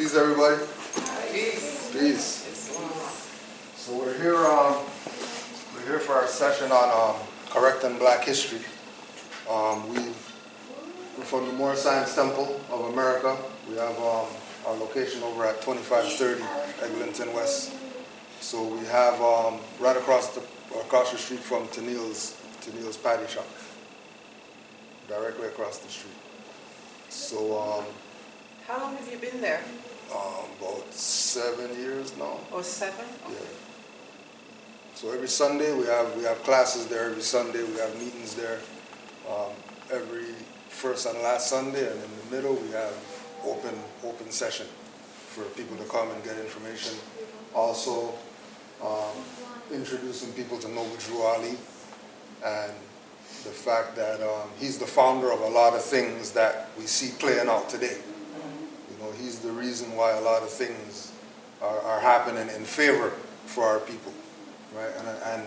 Peace, everybody. Peace. Peace. So we're here for our session on correcting Black history. We're from the Moor Science Temple of America. We have our location over at 2530 Eglinton West. So we have right across the street from Tennille's Patty Shop, directly across the street. So How long have you been there? about 7 years now. Oh, 7? Yeah. So every Sunday we have classes there. Every Sunday we have meetings there. Every first and last Sunday, and in the middle we have open session for people to come and get information. Also introducing people to Noble Drew Ali and the fact that he's the founder of a lot of things that we see playing out today. You know, he's the reason why a lot of things are happening in favor for our people, right? And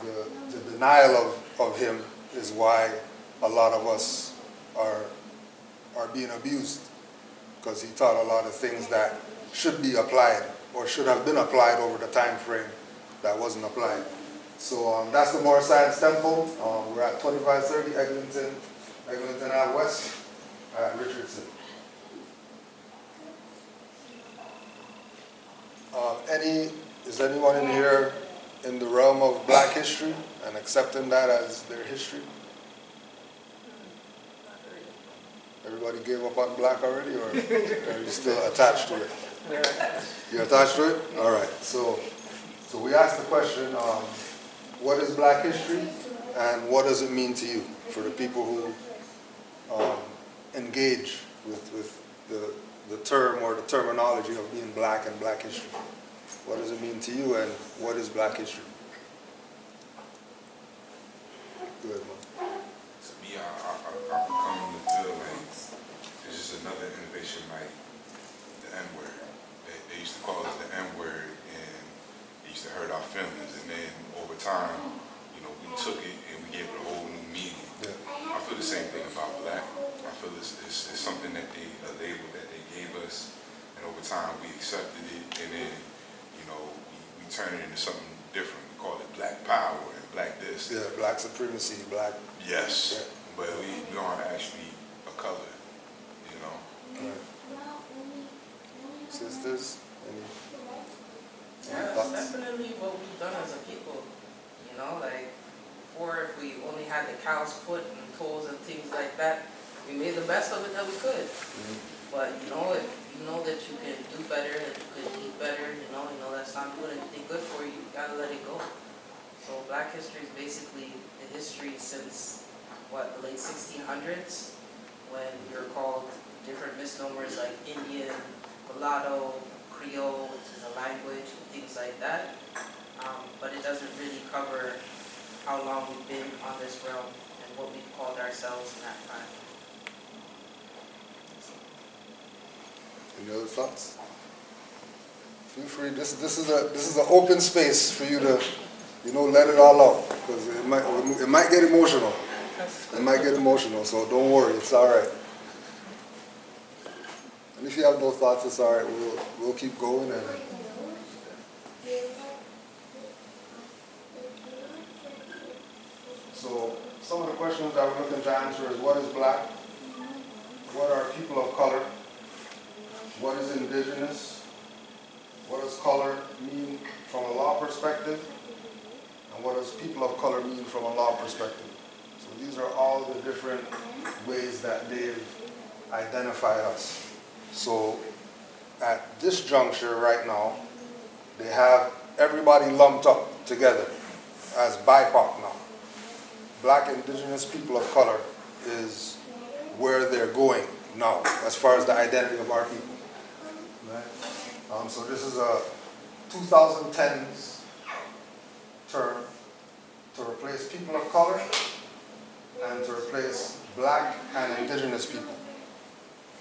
the denial of him is why a lot of us are being abused, because he taught a lot of things that should be applied or should have been applied over the time frame that wasn't applied. So that's the Moor Science Temple. We're at 2530 Eglinton Ave West at Richardson. Is anyone in here in the realm of Black history and accepting that as their history? Everybody gave up on Black already, or are you still attached to it? You're attached to it? All right. So we asked the question, what is Black history and what does it mean to you, for the people who engage with the term or the terminology of being Black and Black history? What does it mean to you, and what is Black history? Good, man. To me, I become to feel like it's just another innovation, like the N-word. They used to call us the N-word, and it used to hurt our feelings. And then over time, you know, we took it and we gave it a whole new meaning. Yeah. I feel the same thing about Black. I feel it's something that a label that they gave us, and over time we accepted it, and then, you know, we turned it into something different. We call it Black Power and Black this. Yeah, Black supremacy, Black. Yes, Yeah. but we aren't actually a color, you know. Right. Sisters, any Yeah, thoughts? that's definitely what we've done as a people. You know, like before, if we only had the cow's foot and toes and things like that, we made the best of it that we could. But you know, if you know that you can do better, that you can eat better, you know that's not doing anything good for you, you gotta let it go. So Black history is basically the history since, what, the late 1600s, when we were called different misnomers like Indian, mulatto, Creole, which is a language, and things like that. But it doesn't really cover how long we've been on this realm and what we called ourselves in that time. Any other thoughts? Feel free. This is an open space for you to, you know, let it all out, because it might get emotional. It might get emotional, so don't worry. It's all right. And if you have no thoughts, it's all right. We'll keep going. And so some of the questions that we're looking to answer is: what is Black? What are people of color? What is indigenous? What does color mean from a law perspective? And what does people of color mean from a law perspective? So these are all the different ways that they've identified us. So at this juncture right now, they have everybody lumped up together as BIPOC now. Black indigenous people of color is where they're going now as far as the identity of our people. Right? So this is a 2010s term to replace people of color and to replace Black and indigenous people.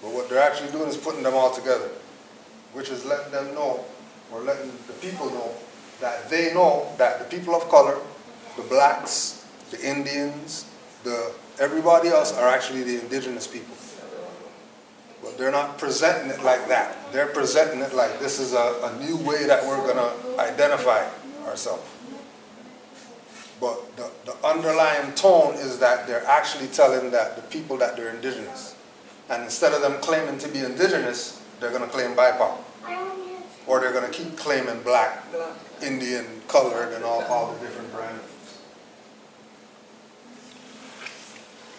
But what they're actually doing is putting them all together, which is letting them know, or letting the people know, that they know that the people of color, the Blacks, the Indians, everybody else are actually the indigenous people. But they're not presenting it like that. They're presenting it like this is a new way that we're going to identify ourselves. But the underlying tone is that they're actually telling that the people that they're indigenous. And instead of them claiming to be indigenous, they're going to claim BIPOC. Or they're going to keep claiming black, Indian, colored, and all the different brands.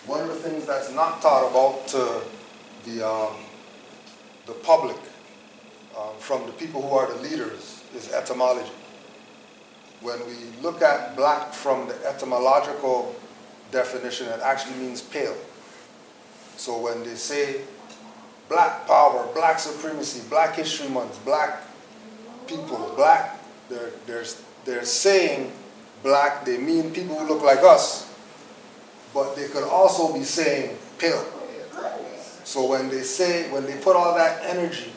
One of the things that's not taught about to the public from the people who are the leaders is etymology. When we look at black from the etymological definition, it actually means pale. So when they say black power, black supremacy, Black History Month, black people, black, they're saying black, they mean people who look like us, but they could also be saying pale. So when they put all that energy,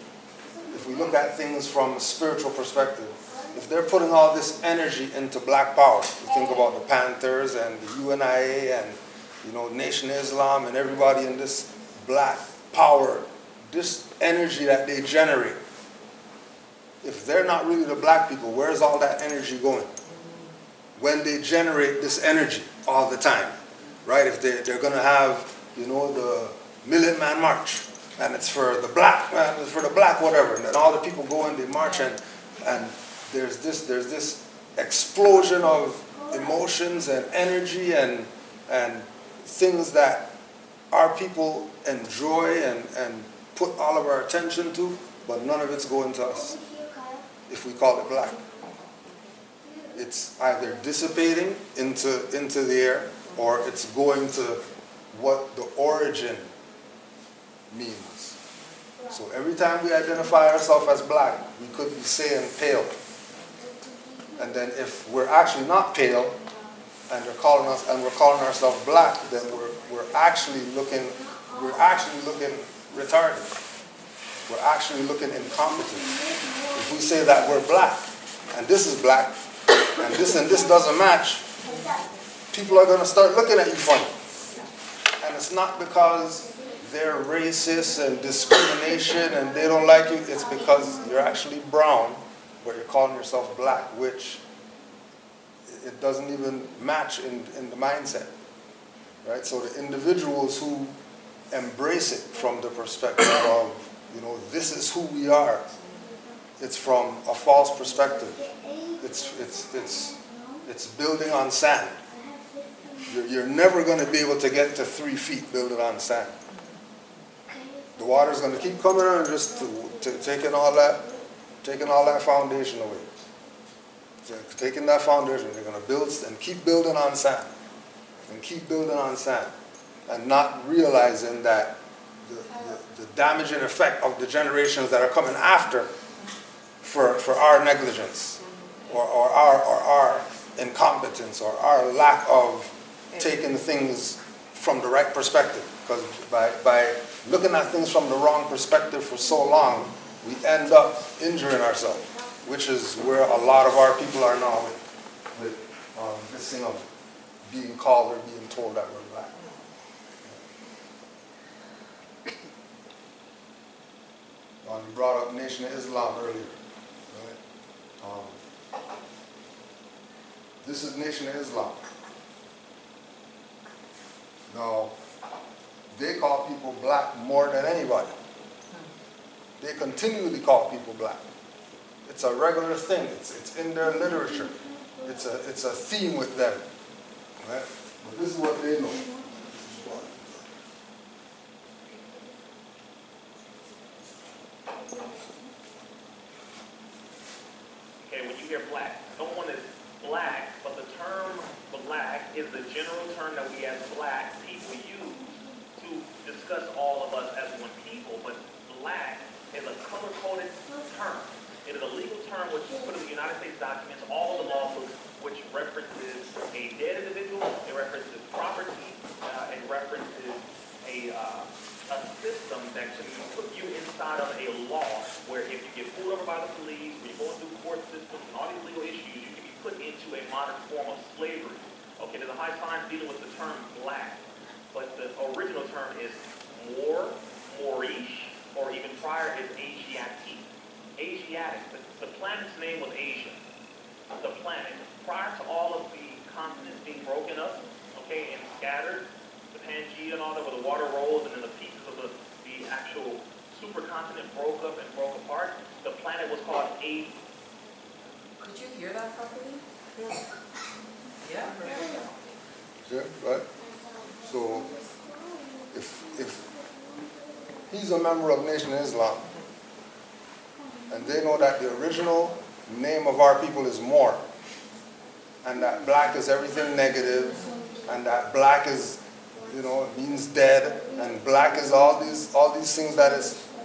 if we look at things from a spiritual perspective, if they're putting all this energy into black power, you think about the Panthers and the UNIA and Nation Islam and everybody in this black power, this energy that they generate. If they're not really the black people, where's all that energy going? When they generate this energy all the time, right? If they're going to have, the Million Man March, and it's for the black, it's for the black whatever, and then all the people go and they march, and there's this explosion of emotions and energy and things that our people enjoy and put all of our attention to, but none of it's going to us if we call it black. It's either dissipating into the air, or it's going to what the origin means. So every time we identify ourselves as black, we could be saying pale. And then if we're actually not pale, and we're calling ourselves black, then we're actually looking retarded. We're actually looking incompetent. If we say that we're black, and this is black, and this doesn't match, people are going to start looking at you funny. And it's not because they're racist and discrimination and they don't like you. It's because you're actually brown, but you're calling yourself black, which it doesn't even match in the mindset, right? So the individuals who embrace it from the perspective of, this is who we are, it's from a false perspective. It's building on sand. You're never going to be able to get to 3 feet building on sand. The water's going to keep coming in and just taking all that foundation away. So taking that foundation, they're going to build and keep building on sand, and keep building on sand, and not realizing that the damaging effect of the generations that are coming after for our negligence or our incompetence or our lack of taking things from the right perspective. Because by looking at things from the wrong perspective for so long, we end up injuring ourselves, which is where a lot of our people are now with this thing of being called or being told that we're black. You brought up Nation of Islam earlier, right? This is Nation of Islam. Now, they call people black more than anybody. They continually call people black. It's a regular thing. It's in their literature. It's a theme with them. Right? But this is what they know. Okay, when you hear black, someone is black, but the term black is the general term that we as black people use to discuss all of us as one people, but black is a color-coded term. It is a legal term which is put in the United States documents, all the law books, which references a dead individual, it references property, it references a system that can put you inside of a law where if you get pulled over by the police, when you're going through court systems and all these legal issues, you can be put into a modern form of slavery. Okay, there's a high science dealing with the term black, but the original term is Moor, Moorish, Pangea and all that, where the water rose and then the pieces of the actual supercontinent broke up and broke apart. The planet was called A. Could you hear that properly? Yeah. Yeah, right? So, if he's a member of Nation of Islam, and they know that the original name of our people is Moor, and that black is everything negative, and that black is, means dead, and black is all these things that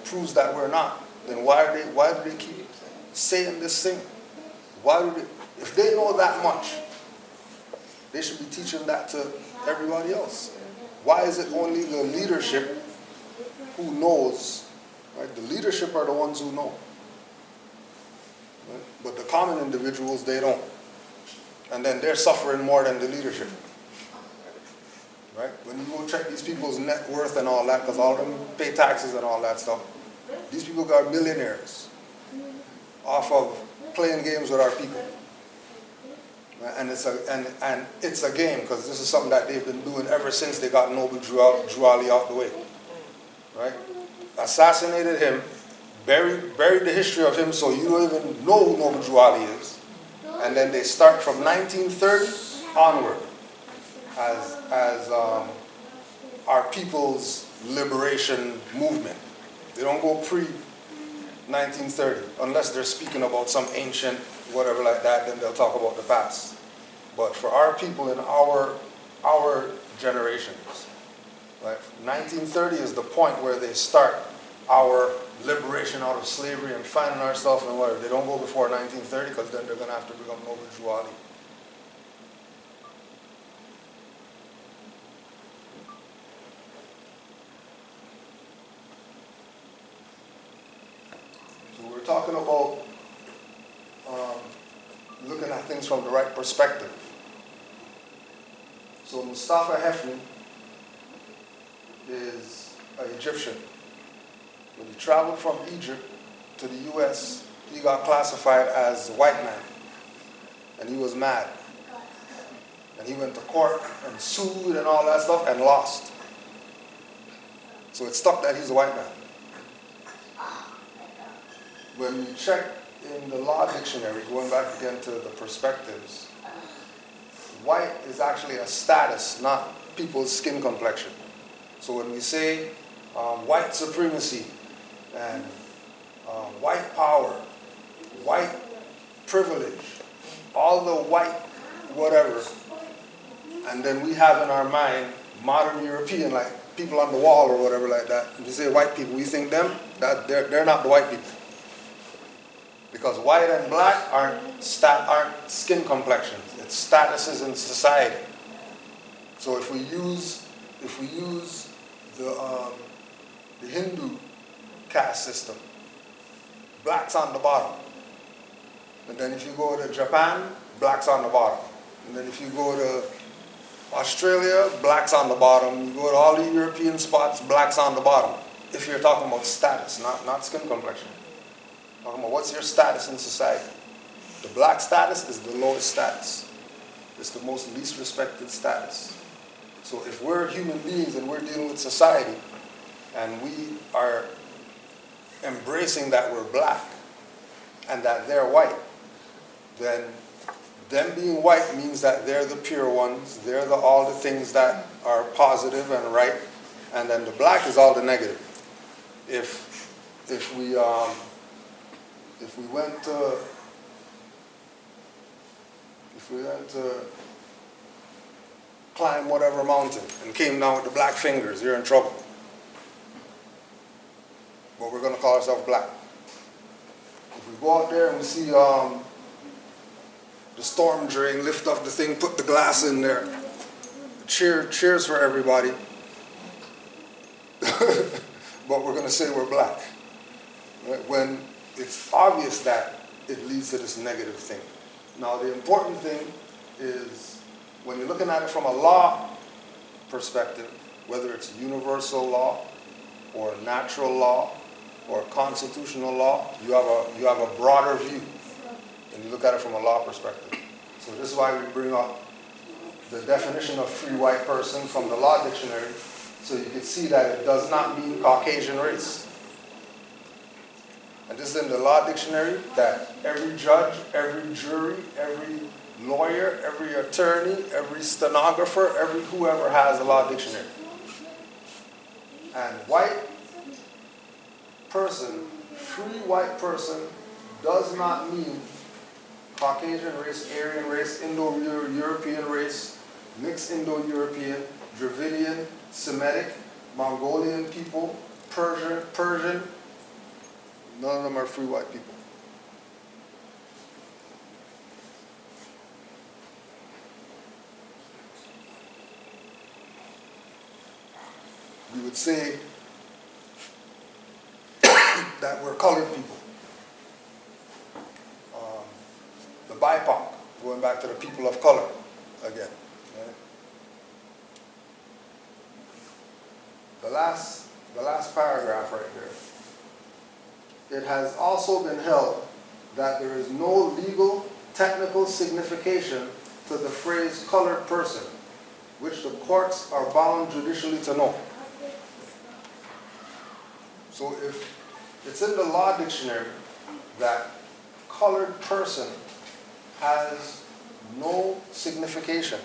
proves that we're not, then why do they keep saying this thing? If they know that much, they should be teaching that to everybody else. Why is it only the leadership who knows? Right? The leadership are the ones who know. Right? But the common individuals, they don't. And then they're suffering more than the leadership. Right? When you go check these people's net worth and all that, because all of them pay taxes and all that stuff, these people got millionaires off of playing games with our people. And it's a game, because this is something that they've been doing ever since they got Noble Drew Ali out the way. Right? Assassinated him, buried the history of him so you don't even know who Noble Drew Ali is. And then they start from 1930 onward as our people's liberation movement. They don't go pre-1930 unless they're speaking about some ancient whatever like that, then they'll talk about the past. But for our people in our generations, right, 1930 is the point where they start our liberation out of slavery and finding ourselves and whatever. They don't go before 1930 because then they're going to have to become Noble Drew Ali. So we're talking about looking at things from the right perspective. So Mustafa Hefni is an Egyptian. When he traveled from Egypt to the US, he got classified as a white man. And he was mad. And he went to court and sued and all that stuff and lost. So it stuck that he's a white man. When you check in the law dictionary, going back again to the perspectives, white is actually a status, not people's skin complexion. So when we say white supremacy and white power, white privilege, all the white whatever, and then we have in our mind modern European, like people on the wall or whatever like that. When we say white people, we think them, that they're not the white people. Because white and black aren't skin complexions. It's statuses in society. So if we use the Hindu caste system, black's on the bottom. And then if you go to Japan, black's on the bottom. And then if you go to Australia, black's on the bottom. You go to all the European spots, black's on the bottom. If you're talking about status, not skin complexion. Talking about what's your status in society. The black status is the lowest status. It's the most least respected status. So if we're human beings and we're dealing with society and we are embracing that we're black and that they're white, then them being white means that they're the pure ones, they're all the things that are positive and right, and then the black is all the negative. If we went to climb whatever mountain and came down with the black fingers, you're in trouble. But we're going to call ourselves black. If we go out there and we see the storm drain, lift up the thing, put the glass in there, cheers for everybody. But we're going to say we're black. Right? When it's obvious that it leads to this negative thing. Now the important thing is when you're looking at it from a law perspective, whether it's universal law or natural law or constitutional law, you have a broader view and you look at it from a law perspective. So this is why we bring up the definition of free white person from the law dictionary, so you can see that it does not mean Caucasian race. And this is in the law dictionary, that every judge, every jury, every lawyer, every attorney, every stenographer, every whoever has a law dictionary. And white person, free white person, does not mean Caucasian race, Aryan race, Indo-European race, mixed Indo-European, Dravidian, Semitic, Mongolian people, Persian. None of them are free white people. We would say that we're colored people. The BIPOC, going back to the people of color again. Right? The last paragraph right there. It has also been held that there is no legal, technical signification to the phrase colored person, which the courts are bound judicially to know. So if it's in the law dictionary that colored person has no signification,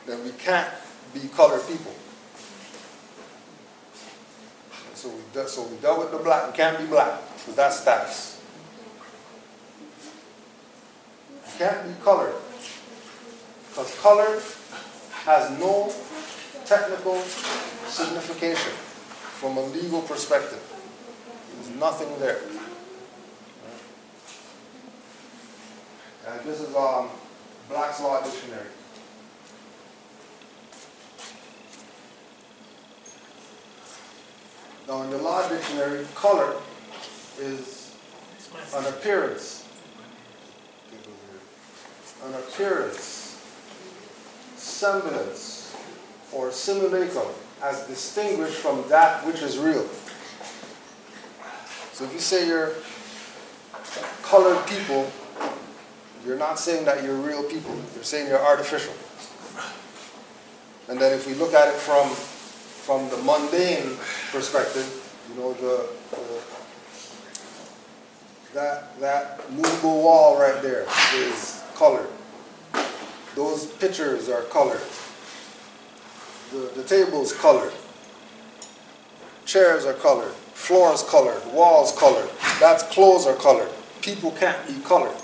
then we can't be colored people. So we dealt with the black. We can't be black because that's status. We can't be colored because color has no technical signification from a legal perspective. There's nothing there. And this is Black's Law Dictionary. Now in the law dictionary, color is an appearance. An appearance, semblance, or simulacrum, as distinguished from that which is real. So if you say you're colored people, you're not saying that you're real people. You're saying you're artificial. And then if we look at it from the mundane perspective, you know, that movable wall right there is colored. Those pictures are colored. The table's colored. Chairs are colored. Floors colored. Walls colored. That's clothes are colored. People can't be colored.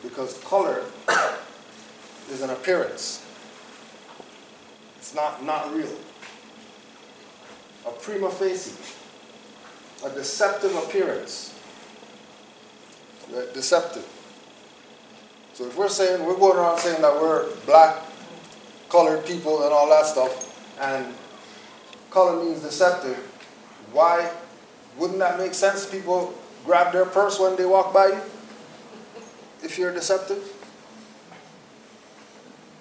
Because color is an appearance. It's not real. A prima facie. A deceptive appearance. Right? Deceptive. So if we're going around saying that we're black, colored people and all that stuff, and color means deceptive, why wouldn't that make sense? People grab their purse when they walk by you if you're deceptive?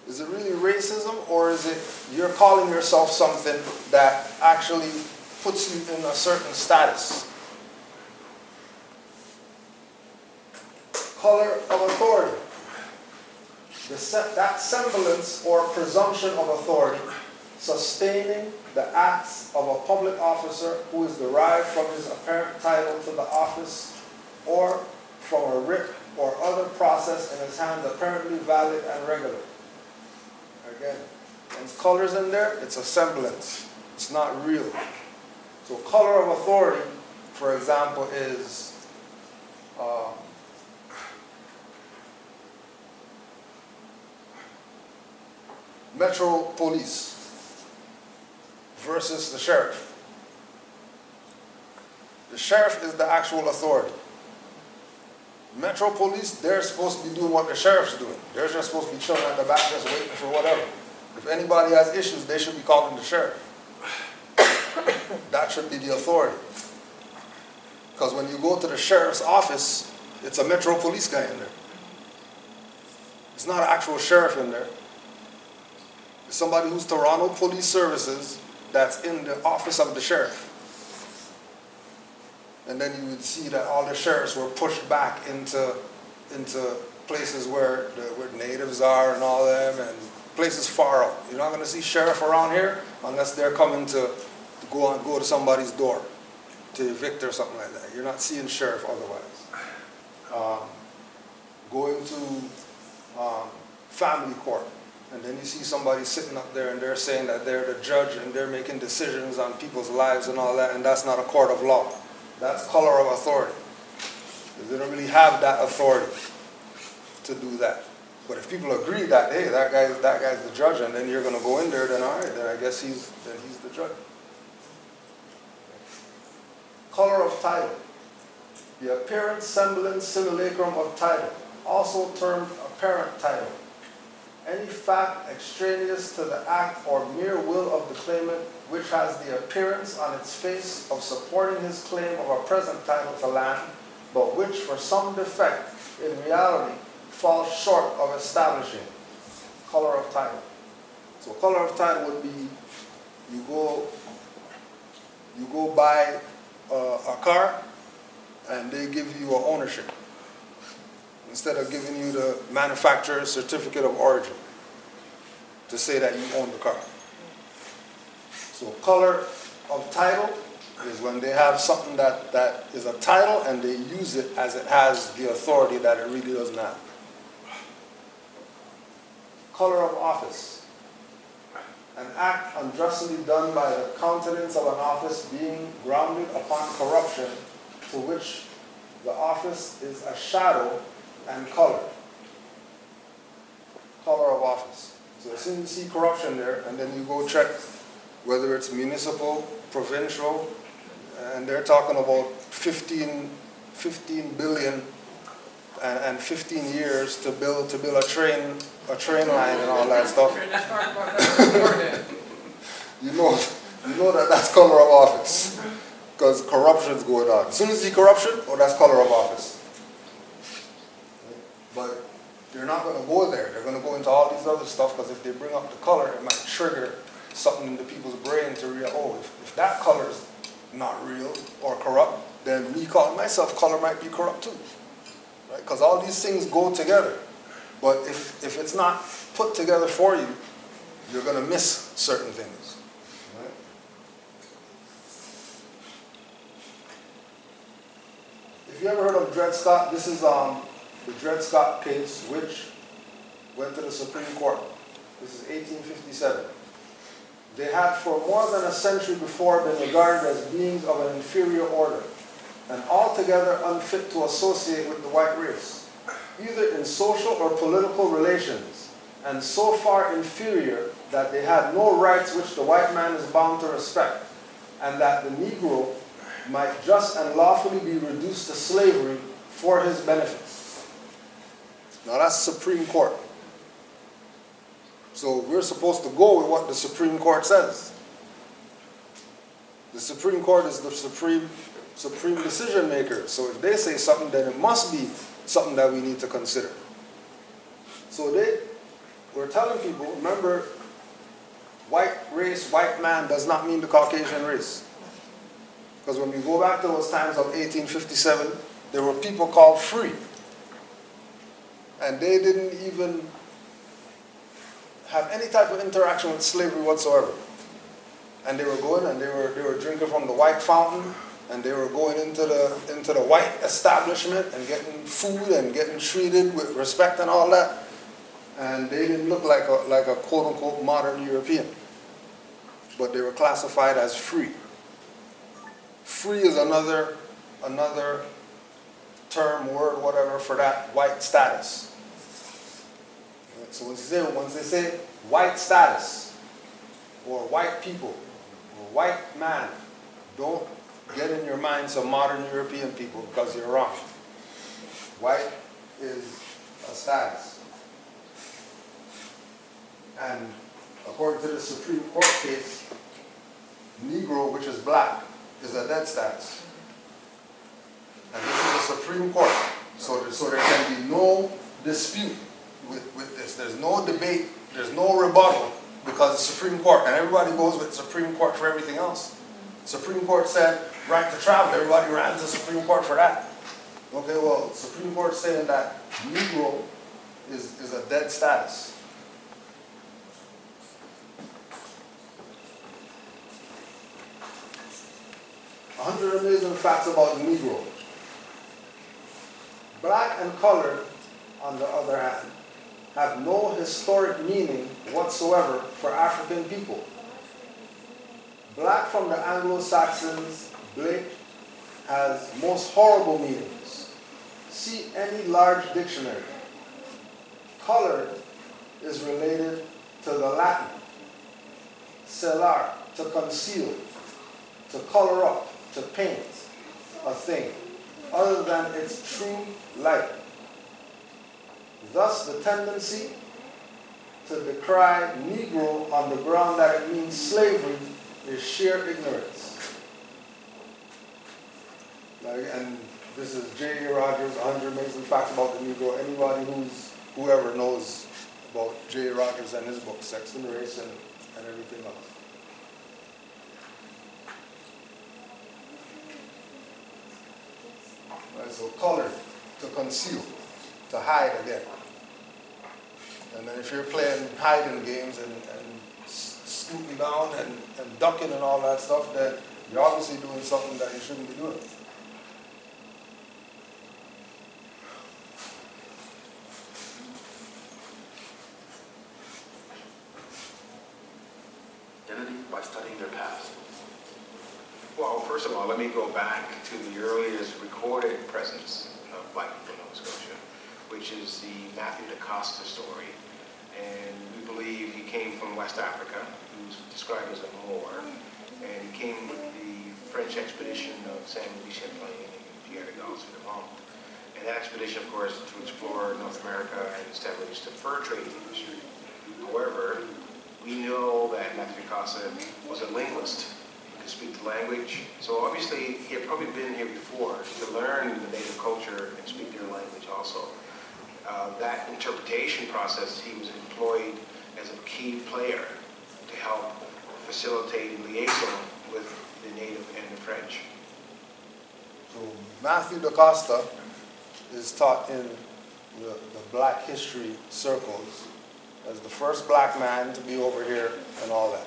Is it really racism, or is it you're calling yourself something that actually puts you in a certain status? Color of authority. That semblance or presumption of authority sustaining the acts of a public officer who is derived from his apparent title to the office or from a writ or other process in his hands apparently valid and regular. Again, when color's in there, it's a semblance. It's not real. So color of authority, for example, is Metro Police versus the sheriff. The sheriff is the actual authority. Metro Police, they're supposed to be doing what the sheriff's doing. They're just supposed to be chilling at the back just waiting for whatever. If anybody has issues, they should be calling the sheriff. That should be the authority. Because when you go to the sheriff's office, it's a Metro Police guy in there. It's not an actual sheriff in there. It's somebody who's Toronto Police Services that's in the office of the sheriff. And then you would see that all the sheriffs were pushed back into places where natives are and all them, and places far out. You're not going to see sheriff around here unless they're coming to go to somebody's door to evict or something like that. You're not seeing sheriff otherwise. Going to family court, and then you see somebody sitting up there and they're saying that they're the judge and they're making decisions on people's lives and all that, and that's not a court of law. That's color of authority. They don't really have that authority to do that. But if people agree that, hey, that guy's the judge, and then you're going to go in there, then all right, then I guess he's the judge. Color of title. The appearance, semblance, simulacrum of title, also termed apparent title. Any fact extraneous to the act or mere will of the claimant which has the appearance on its face of supporting his claim of a present title to land, but which for some defect in reality falls short of establishing. Color of title. So color of title would be, you go buy a car and they give you an ownership instead of giving you the manufacturer's certificate of origin to say that you own the car. So color of title is when they have something that is a title and they use it as it has the authority that it really doesn't have. Color of office. An act unjustly done by the countenance of an office being grounded upon corruption, to which the office is a shadow and color. Color of office. So as soon as you see corruption there, and then you go check whether it's municipal, provincial, and they're talking about 15 billion and 15 years to build a train line and all that stuff. you know that's color of office, because corruption's going on. As soon as you see corruption, oh, that's color of office. But they're not going to go there. They're going to go into all these other stuff, because if they bring up the color, it might trigger something into people's brain to realize, oh, if that color is not real or corrupt, then me calling myself color might be corrupt too. Right? Because all these things go together. But if it's not put together for you, you're going to miss certain things. Right? If you ever heard of Dred Scott, this is the Dred Scott case, which went to the Supreme Court. This is 1857. They had for more than a century before been regarded as beings of an inferior order, and altogether unfit to associate with the white race, either in social or political relations, and so far inferior that they had no rights which the white man is bound to respect, and that the Negro might just and lawfully be reduced to slavery for his benefit. Now that's Supreme Court. So we're supposed to go with what the Supreme Court says. The Supreme Court is the supreme decision maker. So if they say something, then it must be something that we need to consider. So they were telling people, remember, white race, white man does not mean the Caucasian race. Because when we go back to those times of 1857, there were people called free. And they didn't even have any type of interaction with slavery whatsoever. And they were going and they were drinking from the white fountain, and they were going into the white establishment and getting food and getting treated with respect and all that. And they didn't look like a quote unquote modern European. But they were classified as free. Free is another term, word, whatever, for that white status. So once they say white status, or white people, or white man, don't get in your mind some modern European people, because you're wrong. White is a status. And according to the Supreme Court case, Negro, which is black, is a dead status. And this is the Supreme Court. So there can be no dispute with this. There's no debate, there's no rebuttal, because the Supreme Court, and everybody goes with Supreme Court for everything else. Supreme Court said right to travel, everybody ran to Supreme Court for that. Okay, well, Supreme Court saying that Negro is a dead status. A 100 amazing facts about the Negro. Black and colored, on the other hand, have no historic meaning whatsoever for African people. Black from the Anglo-Saxons, Blake, has most horrible meanings. See any large dictionary. Colored is related to the Latin, celar, to conceal, to color up, to paint a thing, other than its true light. Thus, the tendency to decry Negro on the ground that it means slavery is sheer ignorance. And this is J.A. Rogers, 100 Amazing Facts About the Negro. Anybody whoever knows about J.A. Rogers and his book, Sex and Race and everything else. Right, so colored, to conceal, to hide again. And then if you're playing hiding games and scooting down and ducking and all that stuff, then you're obviously doing something that you shouldn't be doing. Identity by studying their past. Well, first of all, let me go back to the earliest recorded presence of Black people in Nova Scotia, which is the Matthew DaCosta story. And we believe he came from West Africa. He was described as a Moor. And he came with the French expedition of Samuel de Champlain and Pierre de Gaultier. And that expedition, of course, to explore North America and establish the fur trading industry. However, we know that Matthew DaCosta was a linguist. He could speak the language. So obviously, he had probably been here before to learn the native culture and speak their language also. That interpretation process, he was employed as a key player to help facilitate liaison with the native and the French. So Matthew DaCosta is taught in the black history circles as the first black man to be over here and all that.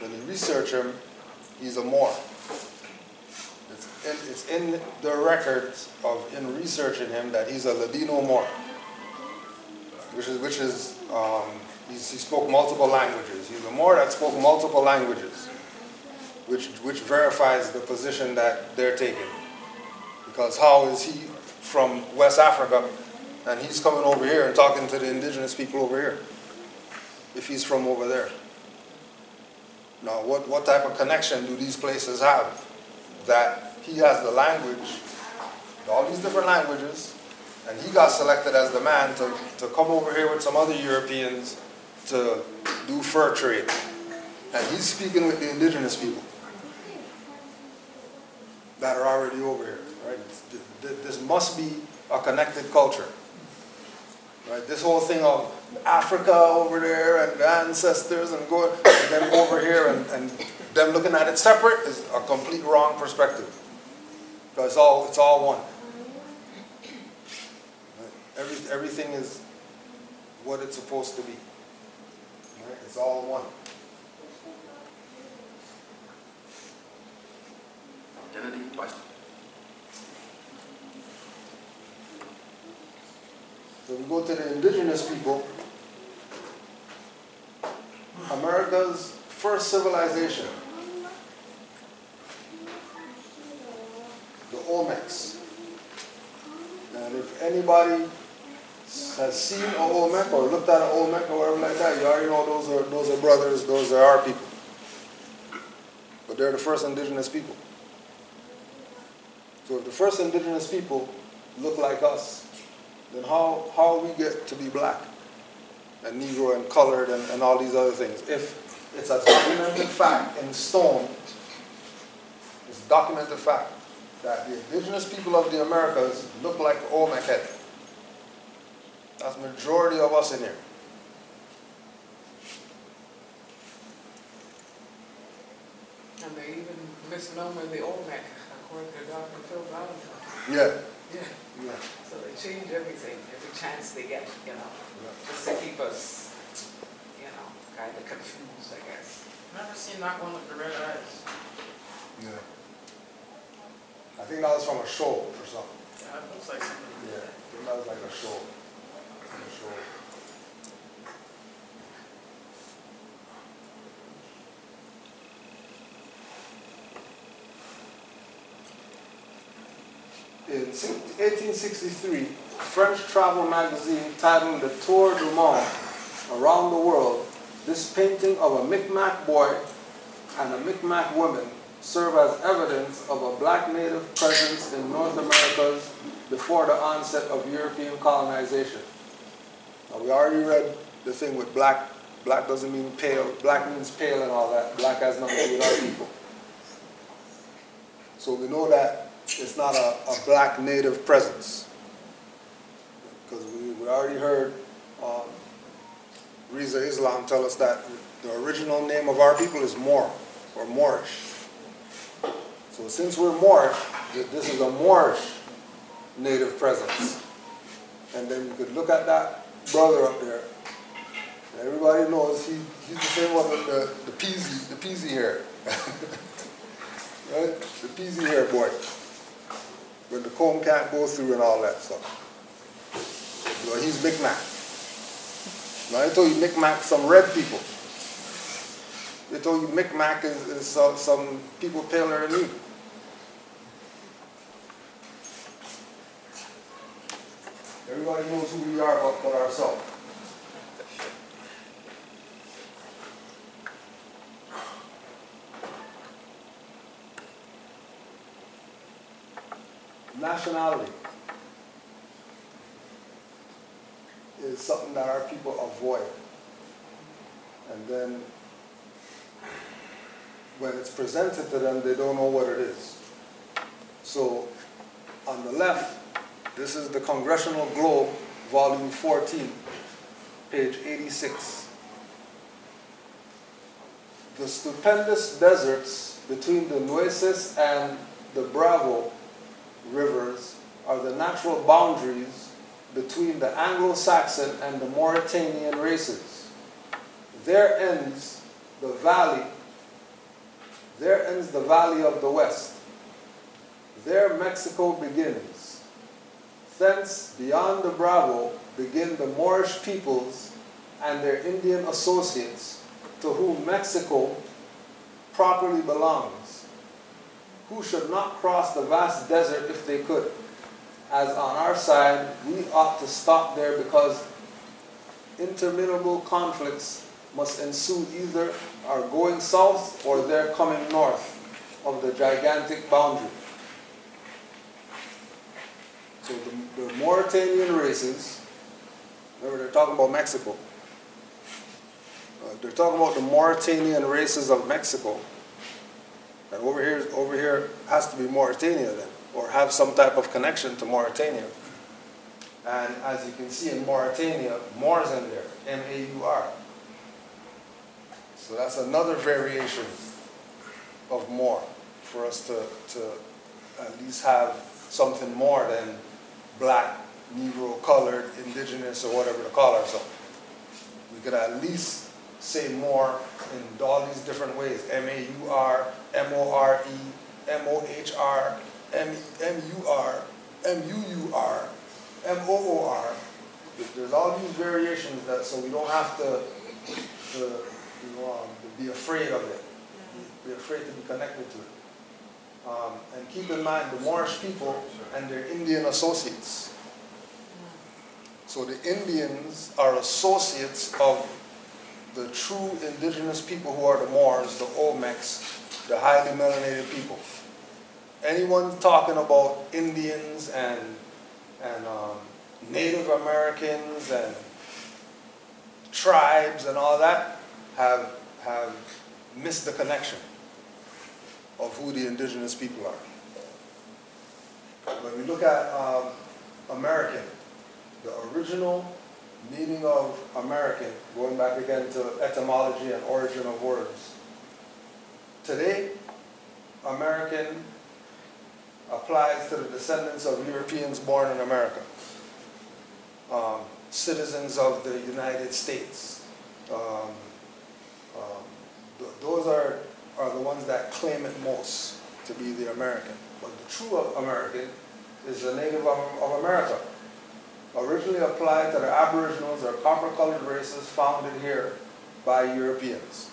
When you research him, he's a Moor. It's in the records in researching him that he's a Ladino Moor, he spoke multiple languages. He's a Moor that spoke multiple languages, which verifies the position that they're taking. Because how is he from West Africa and he's coming over here and talking to the indigenous people over here, if he's from over there? Now, what type of connection do these places have that he has the language, all these different languages, and he got selected as the man to come over here with some other Europeans to do fur trade. And he's speaking with the indigenous people that are already over here, right? This must be a connected culture, right? This whole thing of Africa over there and the ancestors and going and them over here and them looking at it separate is a complete wrong perspective. Because it's all one. Right? Everything is what it's supposed to be. Right? It's all one. Identity by So we go to the indigenous people. America's first civilization, the Olmecs. And if anybody has seen an Olmec or looked at an Olmec or whatever like that, you already know those are brothers, those are our people. But they're the first indigenous people. So if the first indigenous people look like us, then how we get to be black and Negro and colored and all these other things? If it's a documented fact in stone, it's a documented fact that the indigenous people of the Americas look like Olmec head. That's the majority of us in here. And they even misnomer the Olmec, according to Dr. Phil Valentine. Yeah. Yeah, Yeah. so they change everything, every chance they get, you know, just to keep us, you know, kind of confused, I guess. Never seen that one with the red eyes. Yeah. I think that was from a show or something. Yeah, it looks like something. Yeah. I think that was like a show. A show. In 1863, French travel magazine titled Le Tour du Monde, Around the World, this painting of a Micmac boy and a Micmac woman serve as evidence of a black native presence in North Americas before the onset of European colonization. Now, we already read the thing with black. Black doesn't mean pale. Black means pale and all that. Black has nothing to do with our people. So we know that it's not a black native presence. Because we already heard Riza Islam tell us that the original name of our people is Moor, or Moorish. So since we're Moorish, this is a Moorish native presence. And then you could look at that brother up there. Everybody knows he's the same one with the peasy hair. Right? The peasy hair boy. When the comb can't go through and all that stuff. Well, he's Micmac. Now I told you Micmac, some red people. They told you Micmac is some people paler than you. Everybody knows who we are but ourselves. Nationality is something that our people avoid. And then when it's presented to them, they don't know what it is. So on the left, this is the Congressional Globe, volume 14, page 86. The stupendous deserts between the Nueces and the Bravo rivers are the natural boundaries between the Anglo-Saxon and the Mauritanian races. There ends the valley of the West. There Mexico begins. Thence, beyond the Bravo, begin the Moorish peoples and their Indian associates, to whom Mexico properly belongs, who should not cross the vast desert if they could, as on our side we ought to stop there, because interminable conflicts must ensue either our going south or their coming north of the gigantic boundary. So the Mauritanian races, remember they're talking about Mexico. They're talking about the Mauritanian races of Mexico. And over here has to be Mauritania then, or have some type of connection to Mauritania. And as you can see in Mauritania, Moor's in there, M-A-U-R. So that's another variation of Moor, for us to at least have something more than black, Negro, colored, indigenous, or whatever to call ourselves. We could at least say more in all these different ways. M-A-U-R, M-O-R-E, M-O-H-R, M-U-R, M-U-U-R, M-O-O-R. There's all these variations that, so we don't have to be afraid of it. Be afraid to be connected to it. And keep in mind the Moorish people and their Indian associates. So the Indians are associates of the true indigenous people who are the Moors, the Olmecs, the highly melanated people. Anyone talking about Indians and Native Americans and tribes and all that have missed the connection of who the indigenous people are. When we look at American, the original meaning of American, going back again to etymology and origin of words. Today, American applies to the descendants of Europeans born in America, citizens of the United States. Those are the ones that claim it most to be the American. But the true American is the native of America, originally applied to the Aboriginals or copper-colored races founded here by Europeans.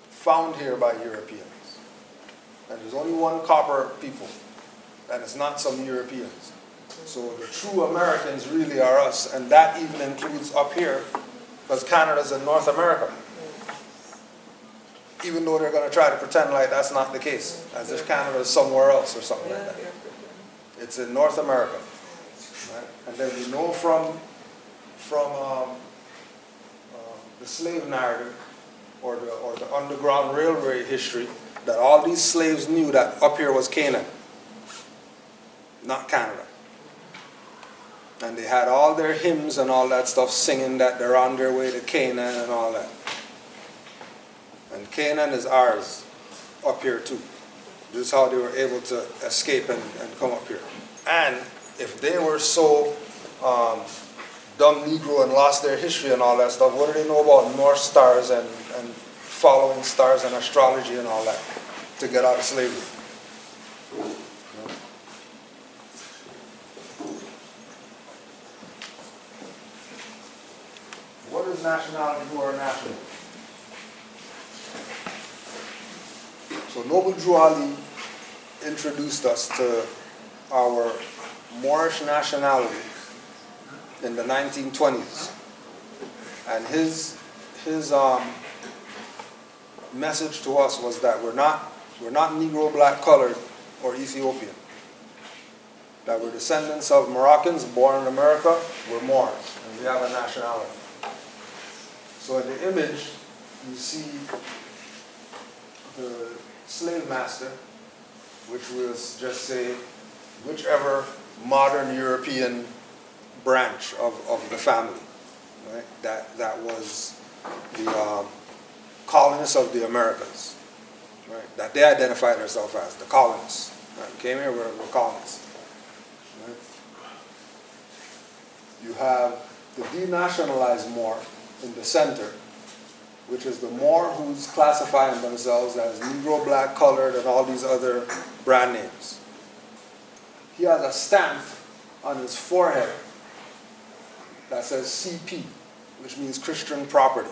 Found here by Europeans. And there's only one copper people, and it's not some Europeans. So the true Americans really are us, and that even includes up here, because Canada's in North America. Even though they're going to try to pretend like that's not the case, as if Canada is somewhere else or something like that. It's in North America. Right? And then we know from the slave narrative or the Underground Railway history that all these slaves knew that up here was Canaan, not Canada. And they had all their hymns and all that stuff singing that they're on their way to Canaan and all that. And Canaan is ours up here too. This is how they were able to escape and come up here. And if they were so dumb Negro and lost their history and all that stuff, what do they know about North Stars and following stars and astrology and all that to get out of slavery? What is nationality? Who are national? So Noble Drew Ali introduced us to our Moorish nationality in the 1920s. And his message to us was that we're not Negro, black, colored, or Ethiopian. That we're descendants of Moroccans born in America, we're Moors, and we have a nationality. So in the image, you see the slave master, which was just say whichever modern European branch of the family, right? That was the colonists of the Americas, right? That they identified themselves as the colonists. Right? We came here, we're colonists. Right? You have the denationalized Moor in the center, which is the Moor who's classifying themselves as Negro, black, colored, and all these other brand names. He has a stamp on his forehead that says CP, which means Christian property.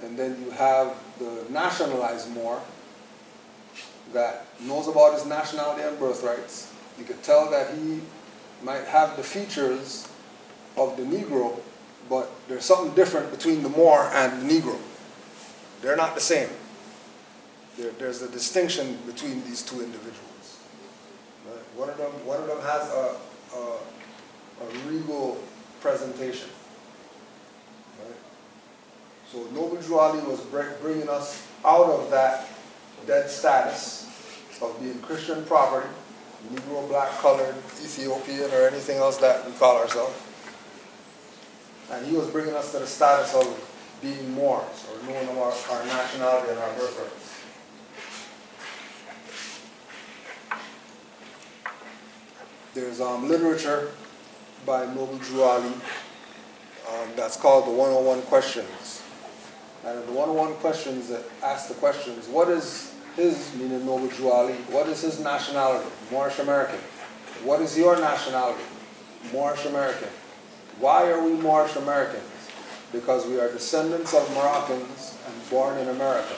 And then you have the nationalized Moor that knows about his nationality and birthrights. You could tell that he might have the features of the Negro, but there's something different between the Moor and the Negro. They're not the same. There's a distinction between these two individuals. Right? One of them has a regal presentation. Right? So Noble Drew Ali was bringing us out of that dead status of being Christian property, Negro, black, colored, Ethiopian, or anything else that we call ourselves. And he was bringing us to the status of being Moors, or knowing about our nationality and our birthrights. There's literature by Noble Drew Ali that's called the 101 Questions. And in the 101 Questions that ask the questions, what is his, meaning Noble Drew Ali, what is his nationality? Moorish American. What is your nationality? Moorish American. Why are we Moorish Americans? Because we are descendants of Moroccans and born in America.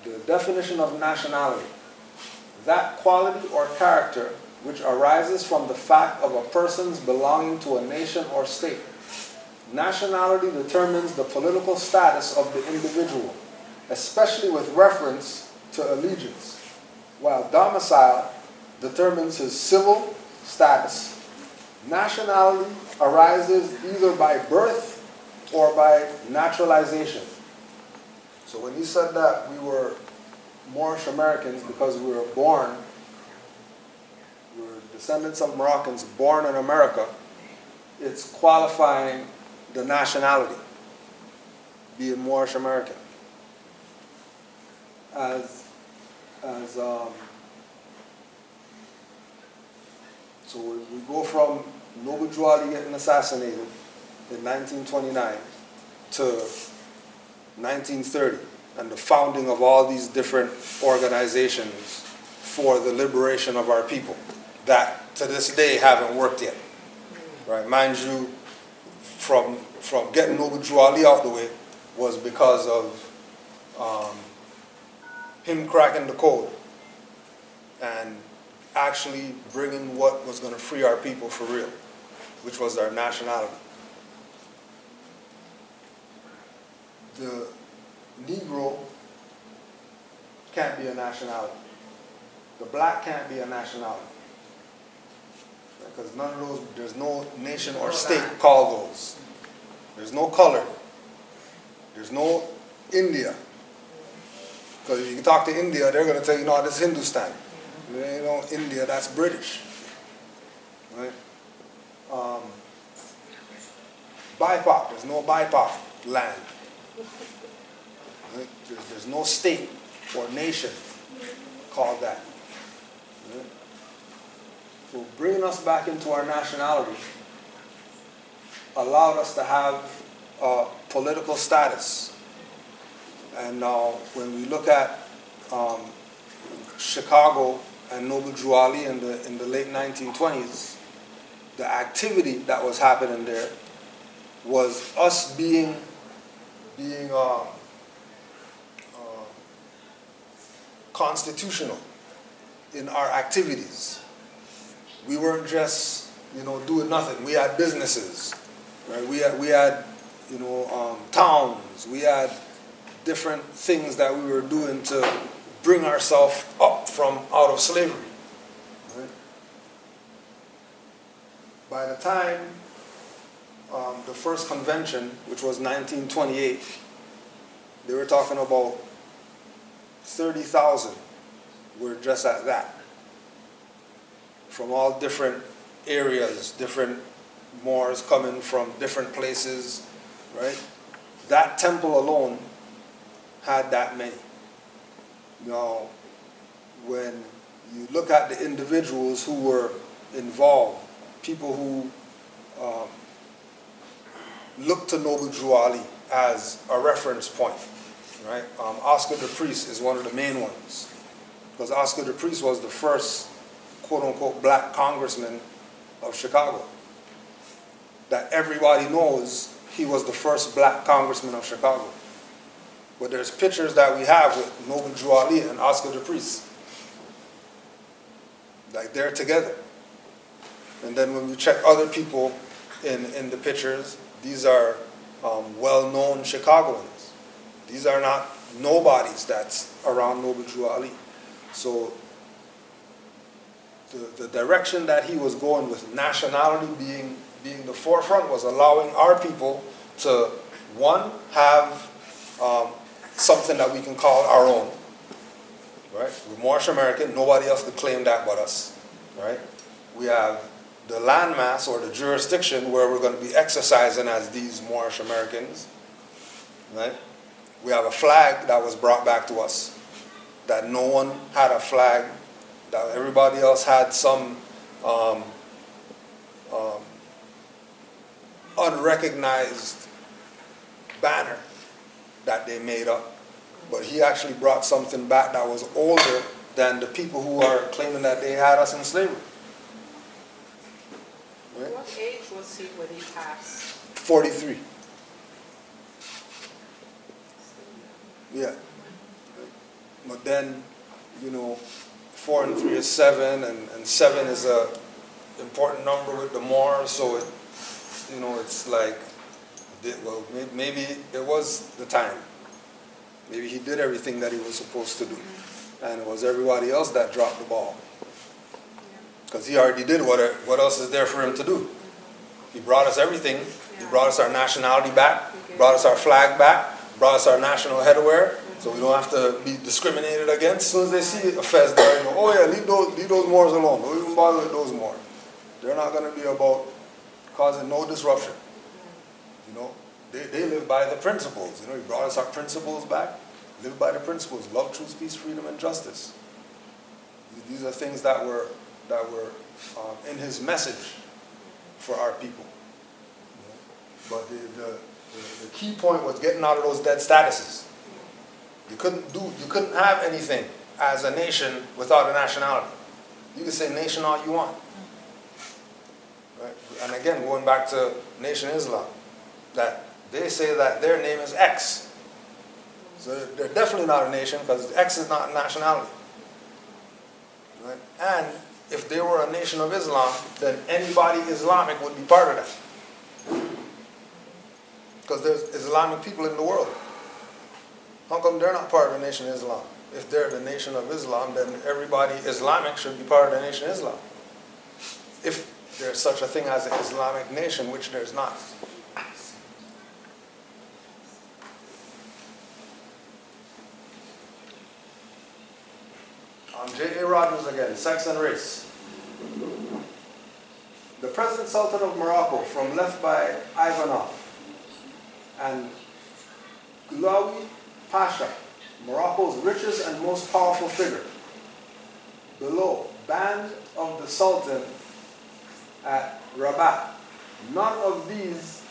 The definition of nationality: that quality or character which arises from the fact of a person's belonging to a nation or state. Nationality determines the political status of the individual, especially with reference to allegiance, while domicile determines his civil status. Nationality arises either by birth or by naturalization. So when he said that we were Moorish Americans because we were born, we were descendants of Moroccans born in America, it's qualifying the nationality, being Moorish American. as so we go from Noble Drew Ali getting assassinated in 1929 to 1930 and the founding of all these different organizations for the liberation of our people that to this day haven't worked yet. Right? Mind you, from getting Noble Drew Ali out the way was because of him cracking the code and actually bringing what was going to free our people for real, which was our nationality. The Negro can't be a nationality. The black can't be a nationality. Because none of those, there's no nation or state called those. There's no color. There's no India. Because if you talk to India, they're going to tell you, no, this is Hindustan. You know, India, that's British. Right? BIPOC, there's no BIPOC land. Right? There's no state or nation called that. Right? So bringing us back into our nationality allowed us to have political status. And now when we look at Chicago and Noble Drew Ali in the late 1920s, the activity that was happening there was us being constitutional in our activities. We weren't just, doing nothing. We had businesses, right? We had towns. We had different things that we were doing to bring ourselves up from out of slavery. Right? By the time the first convention, which was 1928, they were talking about 30,000 were just at that. From all different areas, different Moors coming from different places, right? That temple alone had that many. Now, when you look at the individuals who were involved, people who look to Noble Drew Ali as a reference point, right? Oscar the Priest is one of the main ones, because Oscar the Priest was the first quote-unquote black congressman of Chicago. That everybody knows he was the first black congressman of Chicago. But there's pictures that we have with Noble Drew Ali and Oscar the Priest. Like they're together. And then when we check other people in the pictures, these are well-known Chicagoans. These are not nobodies that's around Noble Drew Ali. So the direction that he was going with nationality being the forefront was allowing our people to, one, have something that we can call our own. Right? We're Moorish American, nobody else could claim that but us. Right? We have the landmass or the jurisdiction where we're going to be exercising as these Moorish Americans. Right? We have a flag that was brought back to us, that no one had a flag, that everybody else had some unrecognized banner that they made up. But he actually brought something back that was older than the people who are claiming that they had us in slavery. Right? What age was he when he passed? 43. Yeah. But then, 4 and 3 is 7, and 7 is a important number with the Moors, so it, it's like, well, maybe it was the time. Maybe he did everything that he was supposed to do, and it was everybody else that dropped the ball. Because he already did what else is there for him to do. He brought us everything. He brought us our nationality back, brought us our flag back, brought us our national headwear, so we don't have to be discriminated against. As soon as they see a fez there, oh yeah, leave those Moors alone. Don't even bother with those Moors. They're not going to be about causing no disruption. They live by the principles. He brought us our principles back. live by the principles, love, truth, peace, freedom, and justice. These are things that were in his message for our people. But the key point was getting out of those dead statuses. You couldn't have anything as a nation without a nationality. You can say nation all you want. Right? And again, going back to Nation Islam, that they say that their name is X. So they're definitely not a nation because X is not a nationality. Right? And if they were a nation of Islam, then anybody Islamic would be part of that. Because there's Islamic people in the world. How come they're not part of the Nation of Islam? If they're the Nation of Islam, then everybody Islamic should be part of the Nation of Islam. If there's such a thing as an Islamic nation, which there's not. J.A. Rogers again, sex and race. The present Sultan of Morocco, from left by Ivanov, and Gulawi Pasha, Morocco's richest and most powerful figure. Below, band of the Sultan at Rabat. None of these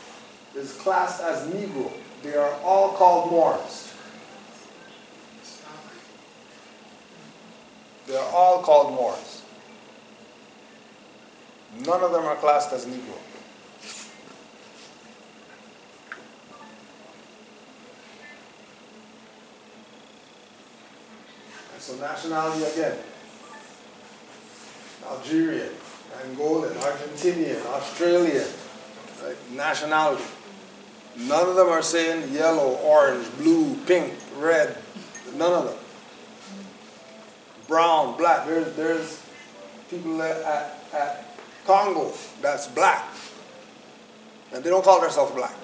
is classed as Negro. They are all called Moors. They are all called Moors. None of them are classed as Negro. And so nationality again. Algerian, Angolan, Argentinian, Australian, right? Nationality. None of them are saying yellow, orange, blue, pink, red. None of them. Brown, black. There's people at Congo that's black, and they don't call themselves black.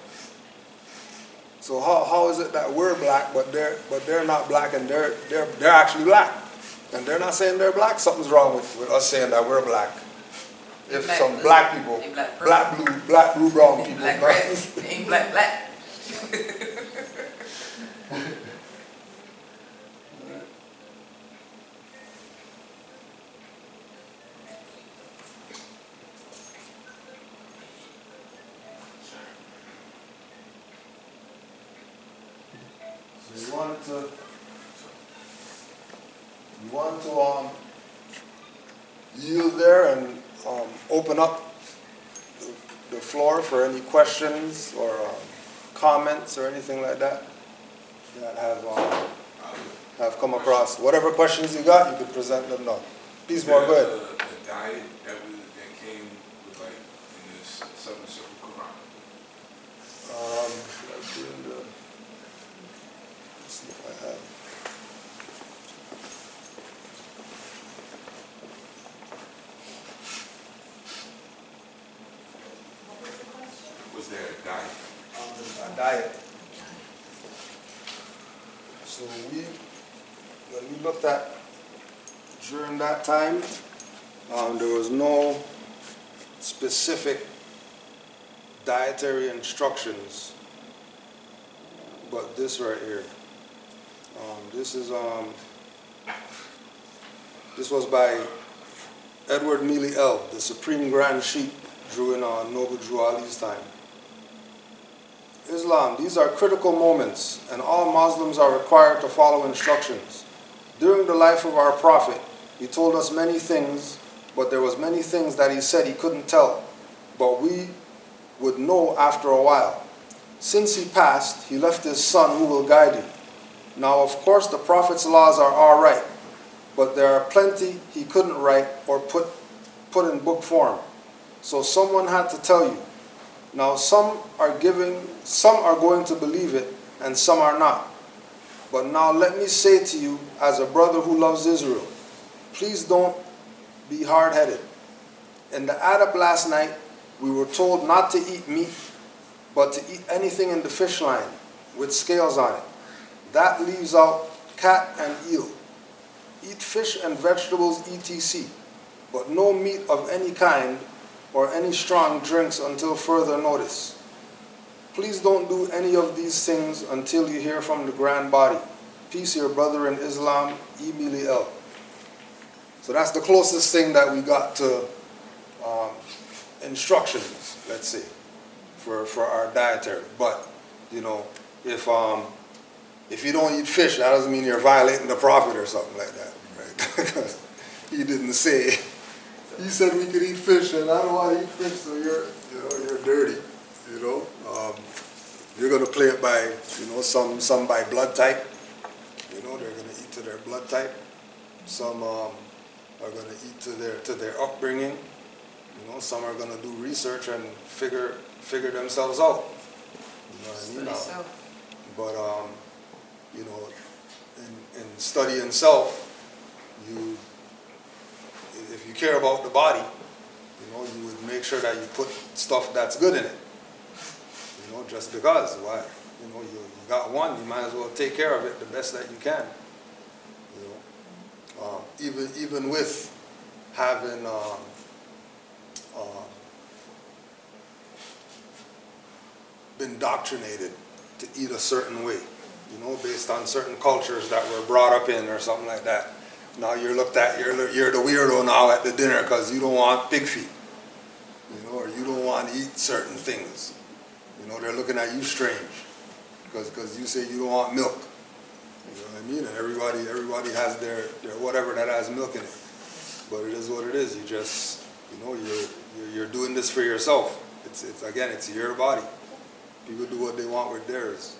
So how is it that we're black, but they're not black, and they're actually black, and they're not saying they're black? Something's wrong with us saying that we're black. If black some blue, black people, black blue, brown people, black red, they ain't black. You want to yield there and open up the floor for any questions or comments or anything like that have come across. Whatever questions you got, you could present them now. Please, more go ahead. The diet that came with, like, in this Southern Circle Quran. Let's see if I have. Was there a diet? A diet. So when we looked at during that time, there was no specific dietary instructions, but this right here. This was by Edward Mealy L., the Supreme Grand Sheikh, drew in Noble Drew Ali's time. Islam, these are critical moments, and all Muslims are required to follow instructions. During the life of our Prophet, he told us many things, but there was many things that he said he couldn't tell, but we would know after a while. Since he passed, he left his son who will guide you. Now, of course, the Prophet's laws are all right, but there are plenty he couldn't write or put in book form. So someone had to tell you. Now, some are going to believe it, and some are not. But now let me say to you, as a brother who loves Israel, please don't be hard-headed. In the adab last night, we were told not to eat meat, but to eat anything in the fish line with scales on it. That leaves out cat and eel. Eat fish and vegetables, etc., but no meat of any kind or any strong drinks until further notice. Please don't do any of these things until you hear from the grand body. peace, your brother in Islam, Emiliel. So that's the closest thing that we got to instructions, let's say, for our dietary. But, you know, if you don't eat fish, that doesn't mean you're violating the prophet or something like that, right? Because he didn't say, he said we could eat fish, and I don't want to eat fish, so you're dirty, you know. You're going to play it by, you know, some by blood type. You know, they're going to eat to their blood type. Some are going to eat to their upbringing. You know, some are going to do research and figure themselves out. You know what I mean? Study self. But you know, in studying self, if you care about the body, you know, you would make sure that you put stuff that's good in it. You know, just because, why? You know, you got one, you might as well take care of it the best that you can. You know, even with having been indoctrinated to eat a certain way, you know, based on certain cultures that we're brought up in or something like that. Now you're looked at, you're the weirdo now at the dinner because you don't want pig feet, you know, or you don't want to eat certain things. You know, they're looking at you strange because you say you don't want milk. You know what I mean? And everybody has their whatever that has milk in it. But it is what it is. You just, you know, you're doing this for yourself. It's your body. People do what they want with theirs.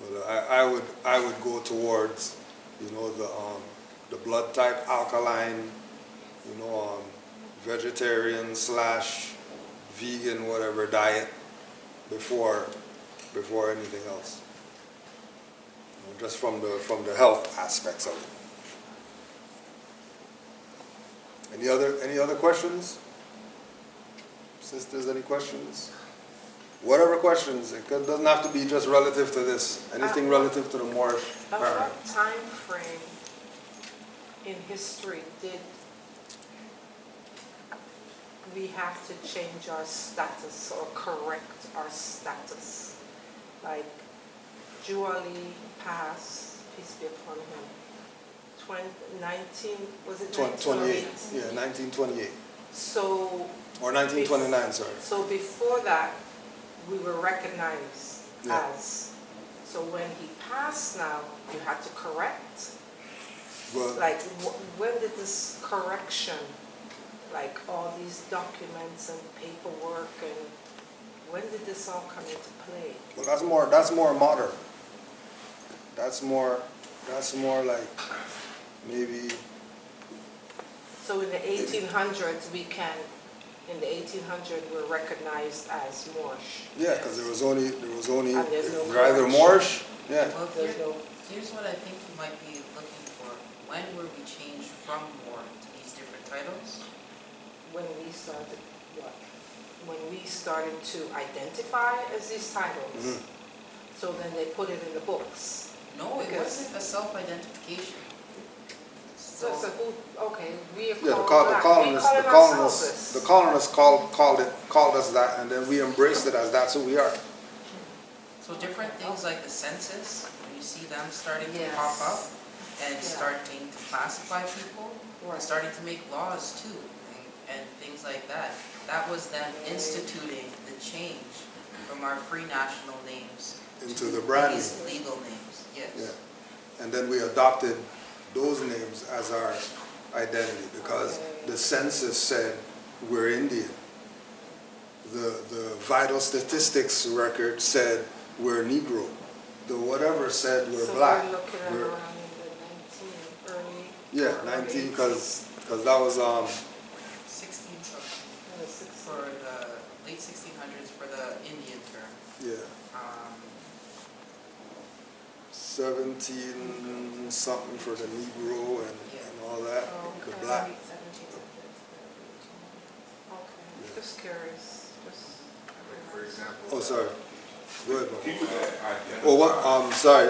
But I would go towards, you know, the blood type alkaline, you know, vegetarian / vegan whatever diet before anything else. You know, just from the health aspects of it. Any other questions? Sisters, any questions? Whatever questions, it doesn't have to be just relative to this. Anything relative to the Moorish paradigm. At what time frame in history did we have to change our status or correct our status? Like Juali passed, peace be upon him, 28. Yeah, 1928. So, or 1929, sorry. So before that, we were recognized Yeah. as. So when he passed now, you had to correct? Well, Like, when did this correction, like all these documents and paperwork, and when did this all come into play? well, that's more modern. That's more like maybe. So in the 1800s, in the 1800s, we're recognized as Moorish. Yeah, because there was only And there's no you're either correction. Moorish. Yeah. Well, There's no. here's what I think you might be looking for. When were we changed from Moor to these different titles? When we started, what? When we started to identify as these titles. Mhm. So then they put it in the books. No, it Because- wasn't a self-identification. So who, okay, we are Yeah, called the that. colonists We calling ourselves called us that, and then we embraced it as that's who we are. So different things like the census, when you see them starting to Yes. pop up and Yeah. starting to classify people, Right. starting to make laws too, and things like that. That was them instituting the change from our free national names Into to the brand these name. legal names. Yes. Yeah. And then we adopted those names as our identity because the census said we're Indian. The vital statistics record said we're Negro. The whatever said we're So black. we're looking at We're- around in the early. yeah, 19 because that was 16 something the 60s. for the late 1600s for the Indian term. yeah 17 something for the Negro and all that. The Okay. black. Okay, just curious, For example. Oh, sorry. Go ahead. Bob. People that identify. Oh, what? Sorry.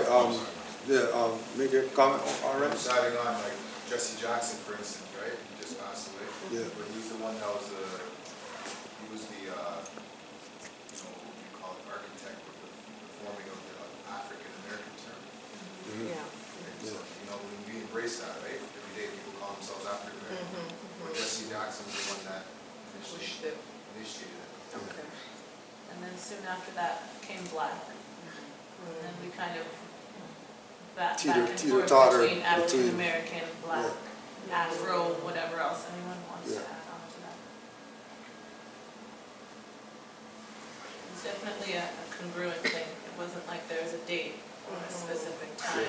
Make your comment already. Deciding on like Jesse Jackson, for instance, right? He just passed away. Yeah. But he's the one that was he was the what do you call it, architect of the forming of the African American term. Mhm. Yeah. that came black. And we kind of back and Teeter forth totter between African between- American, black, Afro, whatever else anyone wants to Yeah. add on to that. It's definitely a congruent thing. It wasn't like there was a date or a specific time.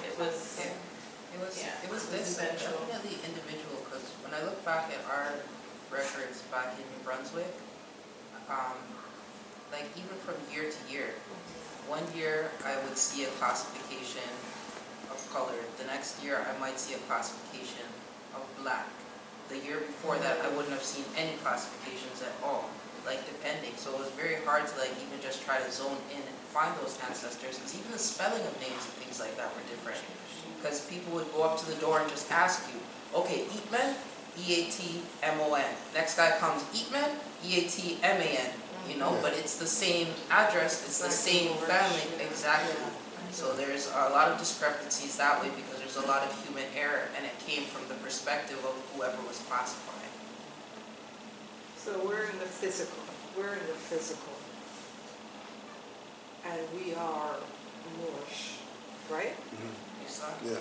It was, It was this, eventual. definitely individual, because when I look back at our records back in New Brunswick, like even from year to year, one year I would see a classification of color, the next year I might see a classification of black. The year before that I wouldn't have seen any classifications at all, like depending. So it was very hard to like even just try to zone in and find those ancestors, because even the spelling of names and things like that were different. Because people would go up to the door and just ask you, okay, Eatman, E-A-T-M-O-N. Next guy comes, Eatman, E-A-T-M-A-N. You know, but it's the same address, it's the same family, exactly. So there's a lot of discrepancies that way because there's a lot of human error, and it came from the perspective of whoever was classifying. So we're in the physical. We're in the physical. And we are Moorish, right? Mhm. You saw? Yeah.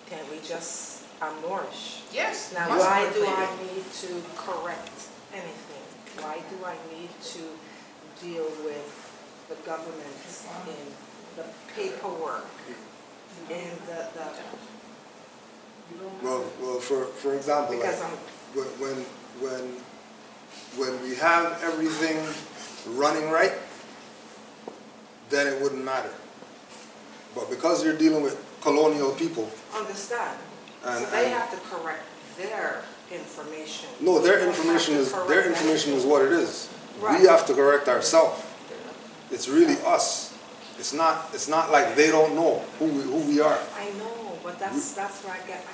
Can we just, I'm Moorish. Yes. Now, must why be do clear. I need to correct anything? Why do I need to deal with the government in the paperwork, in the Well, for example, like, because I'm, when we have everything running right, then it wouldn't matter. But because you're dealing with colonial people, understand. And- So they and- have to correct their information. no, their We don't information have is to correct is what it is. Right. We have to correct ourselves. It's really us. It's not like they don't know who we are. I know, but that's where I get,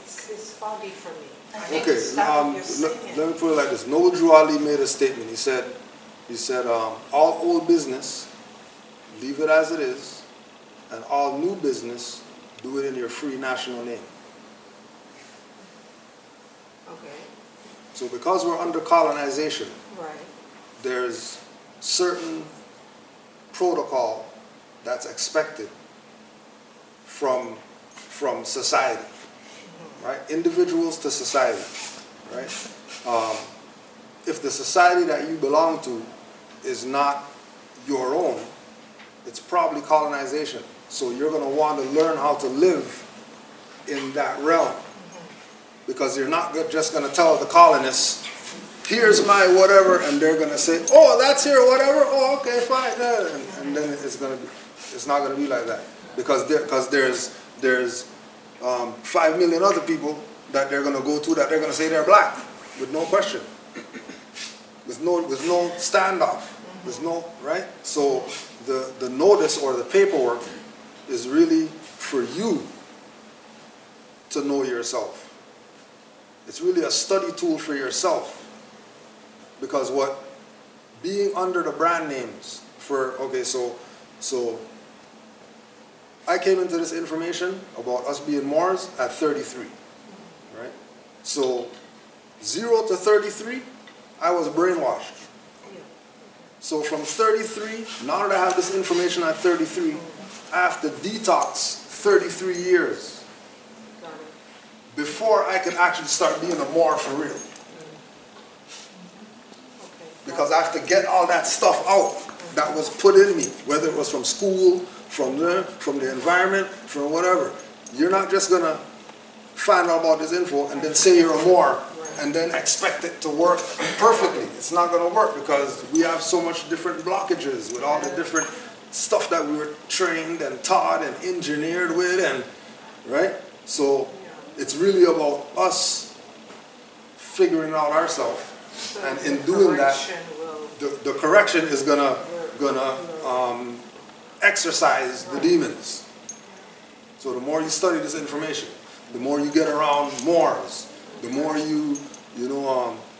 it's foggy for me. I think Okay, that's what you're saying. let me put it like this. Noble Drew Ali made a statement. He said, all old business, leave it as it is, and all new business, do it in your free national name. Okay, So because we're under colonization, right. there's certain protocol that's expected from society, right? Individuals to society, right? If the society that you belong to is not your own, it's probably colonization. So you're going to want to learn how to live in that realm, because you're not just going to tell the colonists, here's my whatever, and they're going to say, oh, that's your whatever, oh, okay, fine, and then it's not going to be like that, because there's 5 million other people that they're going to go to that they're going to say they're black, with no question, with no standoff, there's no, right? So the notice or the paperwork is really for you to know yourself. It's really a study tool for yourself. Because what being under the brand names for, okay, so I came into this information about us being Moors at 33, right? So 0 to 33, I was brainwashed. So from 33, now that I have this information at 33, I have to detox 33 years before I could actually start being a Moor for real. Because I have to get all that stuff out that was put in me, whether it was from school, from the environment, from whatever. You're not just going to find out about this info and then say you're a Moor and then expect it to work perfectly. It's not going to work because we have so much different blockages with all the different stuff that we were trained and taught and engineered with, and right? So it's really about us figuring out ourselves. And in doing that, the correction is gonna exercise the demons. So the more you study this information, the more you get around Moors, the more you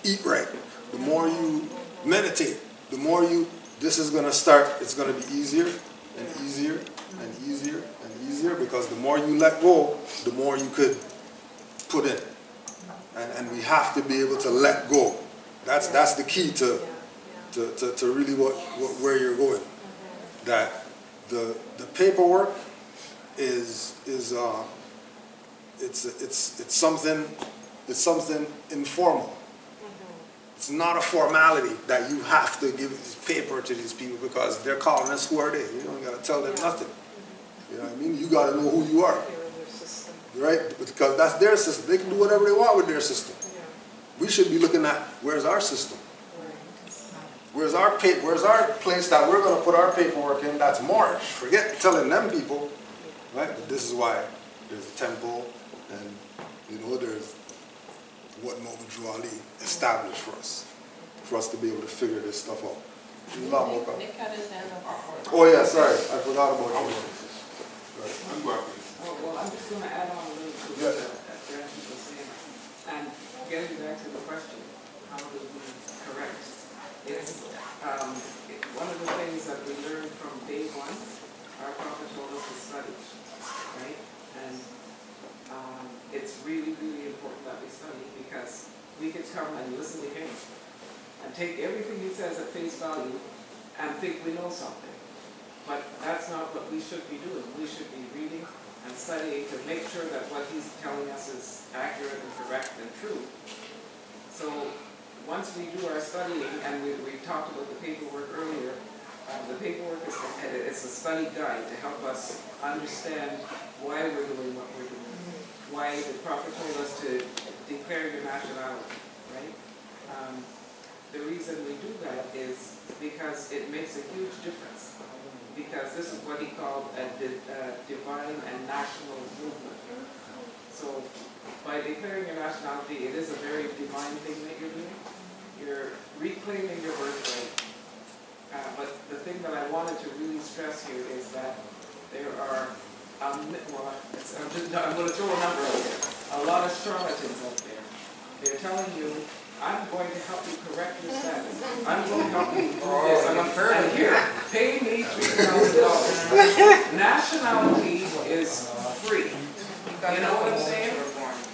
eat right, the more you meditate, the more this is gonna start. It's gonna be easier and easier and easier and easier, because the more you let go, the more you could put in. And we have to be able to let go. That's the key to to really where you're going. That the paperwork is it's something informal. It's not a formality that you have to give this paper to these people because they're calling us. Who are they? You don't got to tell them nothing. You know what I mean? You got to know who you are, right? Because that's their system. They can do whatever they want with their system. We should be looking at where's our system. Where's our place that we're going to put our paperwork in? That's Moorish. Forget telling them people, right? But this is why there's a temple, and you know there's what Nobujuali established for us to be able to figure this stuff out. Nick had his hand up. Oh yeah, sorry, I forgot about you. Right. Well, I'm just going to add on a little to what Dred was saying. And getting back to the question, how do we correct? It's one of the things that we learned from day one, our prophet told us to study, right? And it's really, really important that we study because we could come and listen to him and take everything he says at face value and think we know something. But that's not what we should be doing. We should be reading and studying to make sure that what he's telling us is accurate and correct and true. So once we do our studying, and we talked about the paperwork earlier, the paperwork is a study guide to help us understand why we're doing what we're doing, why the prophet told us to declare your nationality, right? The reason we do that is because it makes a huge difference. Because this is what he called a divine and national movement. So by declaring your nationality, it is a very divine thing that you're doing. You're reclaiming your birthright. But the thing that I wanted to really stress here is that there are, I'm going to throw a number out there, a lot of charlatans out there. They're telling you, I'm going to help you correct your status. I'm going to help you do this. I'm going to here, pay me $3,000. Nationality is free. You know what I'm saying?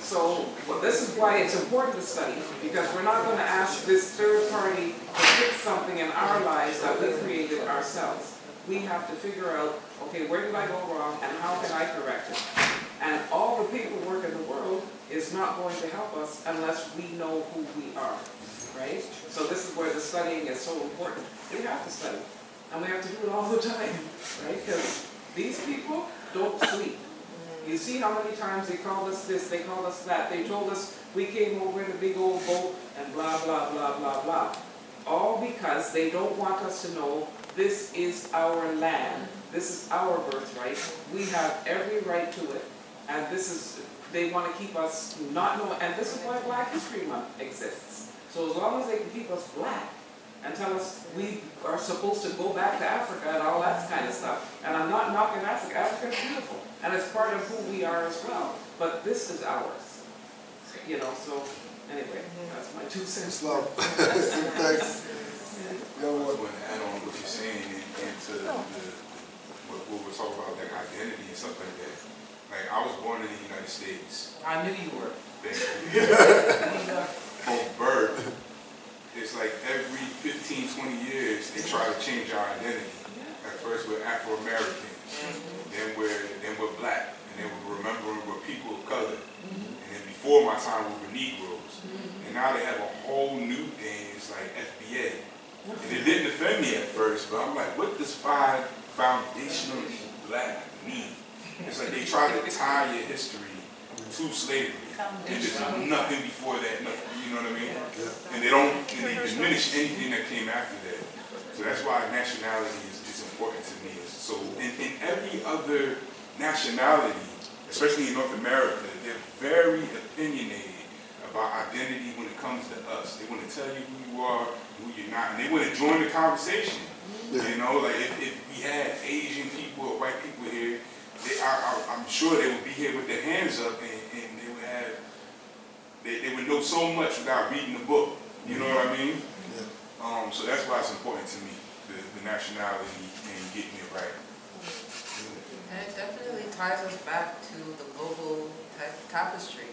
So this is why it's important to study, because we're not going to ask this third party to fix something in our lives that we created ourselves. We have to figure out, okay, where did I go wrong and how can I correct it? And all the paperwork in the world is not going to help us unless we know who we are, right? So this is where the studying is so important. We have to study, and we have to do it all the time, right? Because these people don't sleep. You see how many times they called us this, they called us that. They told us we came over in a big old boat and blah, blah, blah, blah, blah. All because they don't want us to know this is our land. This is our birthright. We have every right to it. And this is, they want to keep us not knowing, and this is why Black History Month exists. So as long as they can keep us black and tell us we are supposed to go back to Africa and all that kind of stuff. And I'm not knocking Africa. Africa's beautiful. And it's part of who we are as well. But this is ours. You know, so anyway, that's my 2 cents. Love. Thanks. I want to add on what you're saying into what we're talking about, like identity and stuff like that. Like, I was born in the United States. I knew you were. From birth, it's like every 15, 20 years, they try to change our identity. At first, we're Afro-Americans, then we're black, and then we're remembering we're people of color. And then before my time, we were Negroes. And now they have a whole new thing, it's like FBA. And it didn't offend me at first, but I'm like, what does foundationally black mean? It's like they try to tie your history to slavery. And there's nothing before that, nothing, you know what I mean? And they diminish anything that came after that. So that's why nationality is important to me. So in every other nationality, especially in North America, they're very opinionated about identity when it comes to us. They want to tell you who you are, who you're not, and they want to join the conversation. You know, like if we had Asian people or white people here, I'm sure they would be here with their hands up and they would know so much without reading the book. You know what I mean? So that's why it's important to me, the nationality and getting it right. And it definitely ties us back to the global tapestry.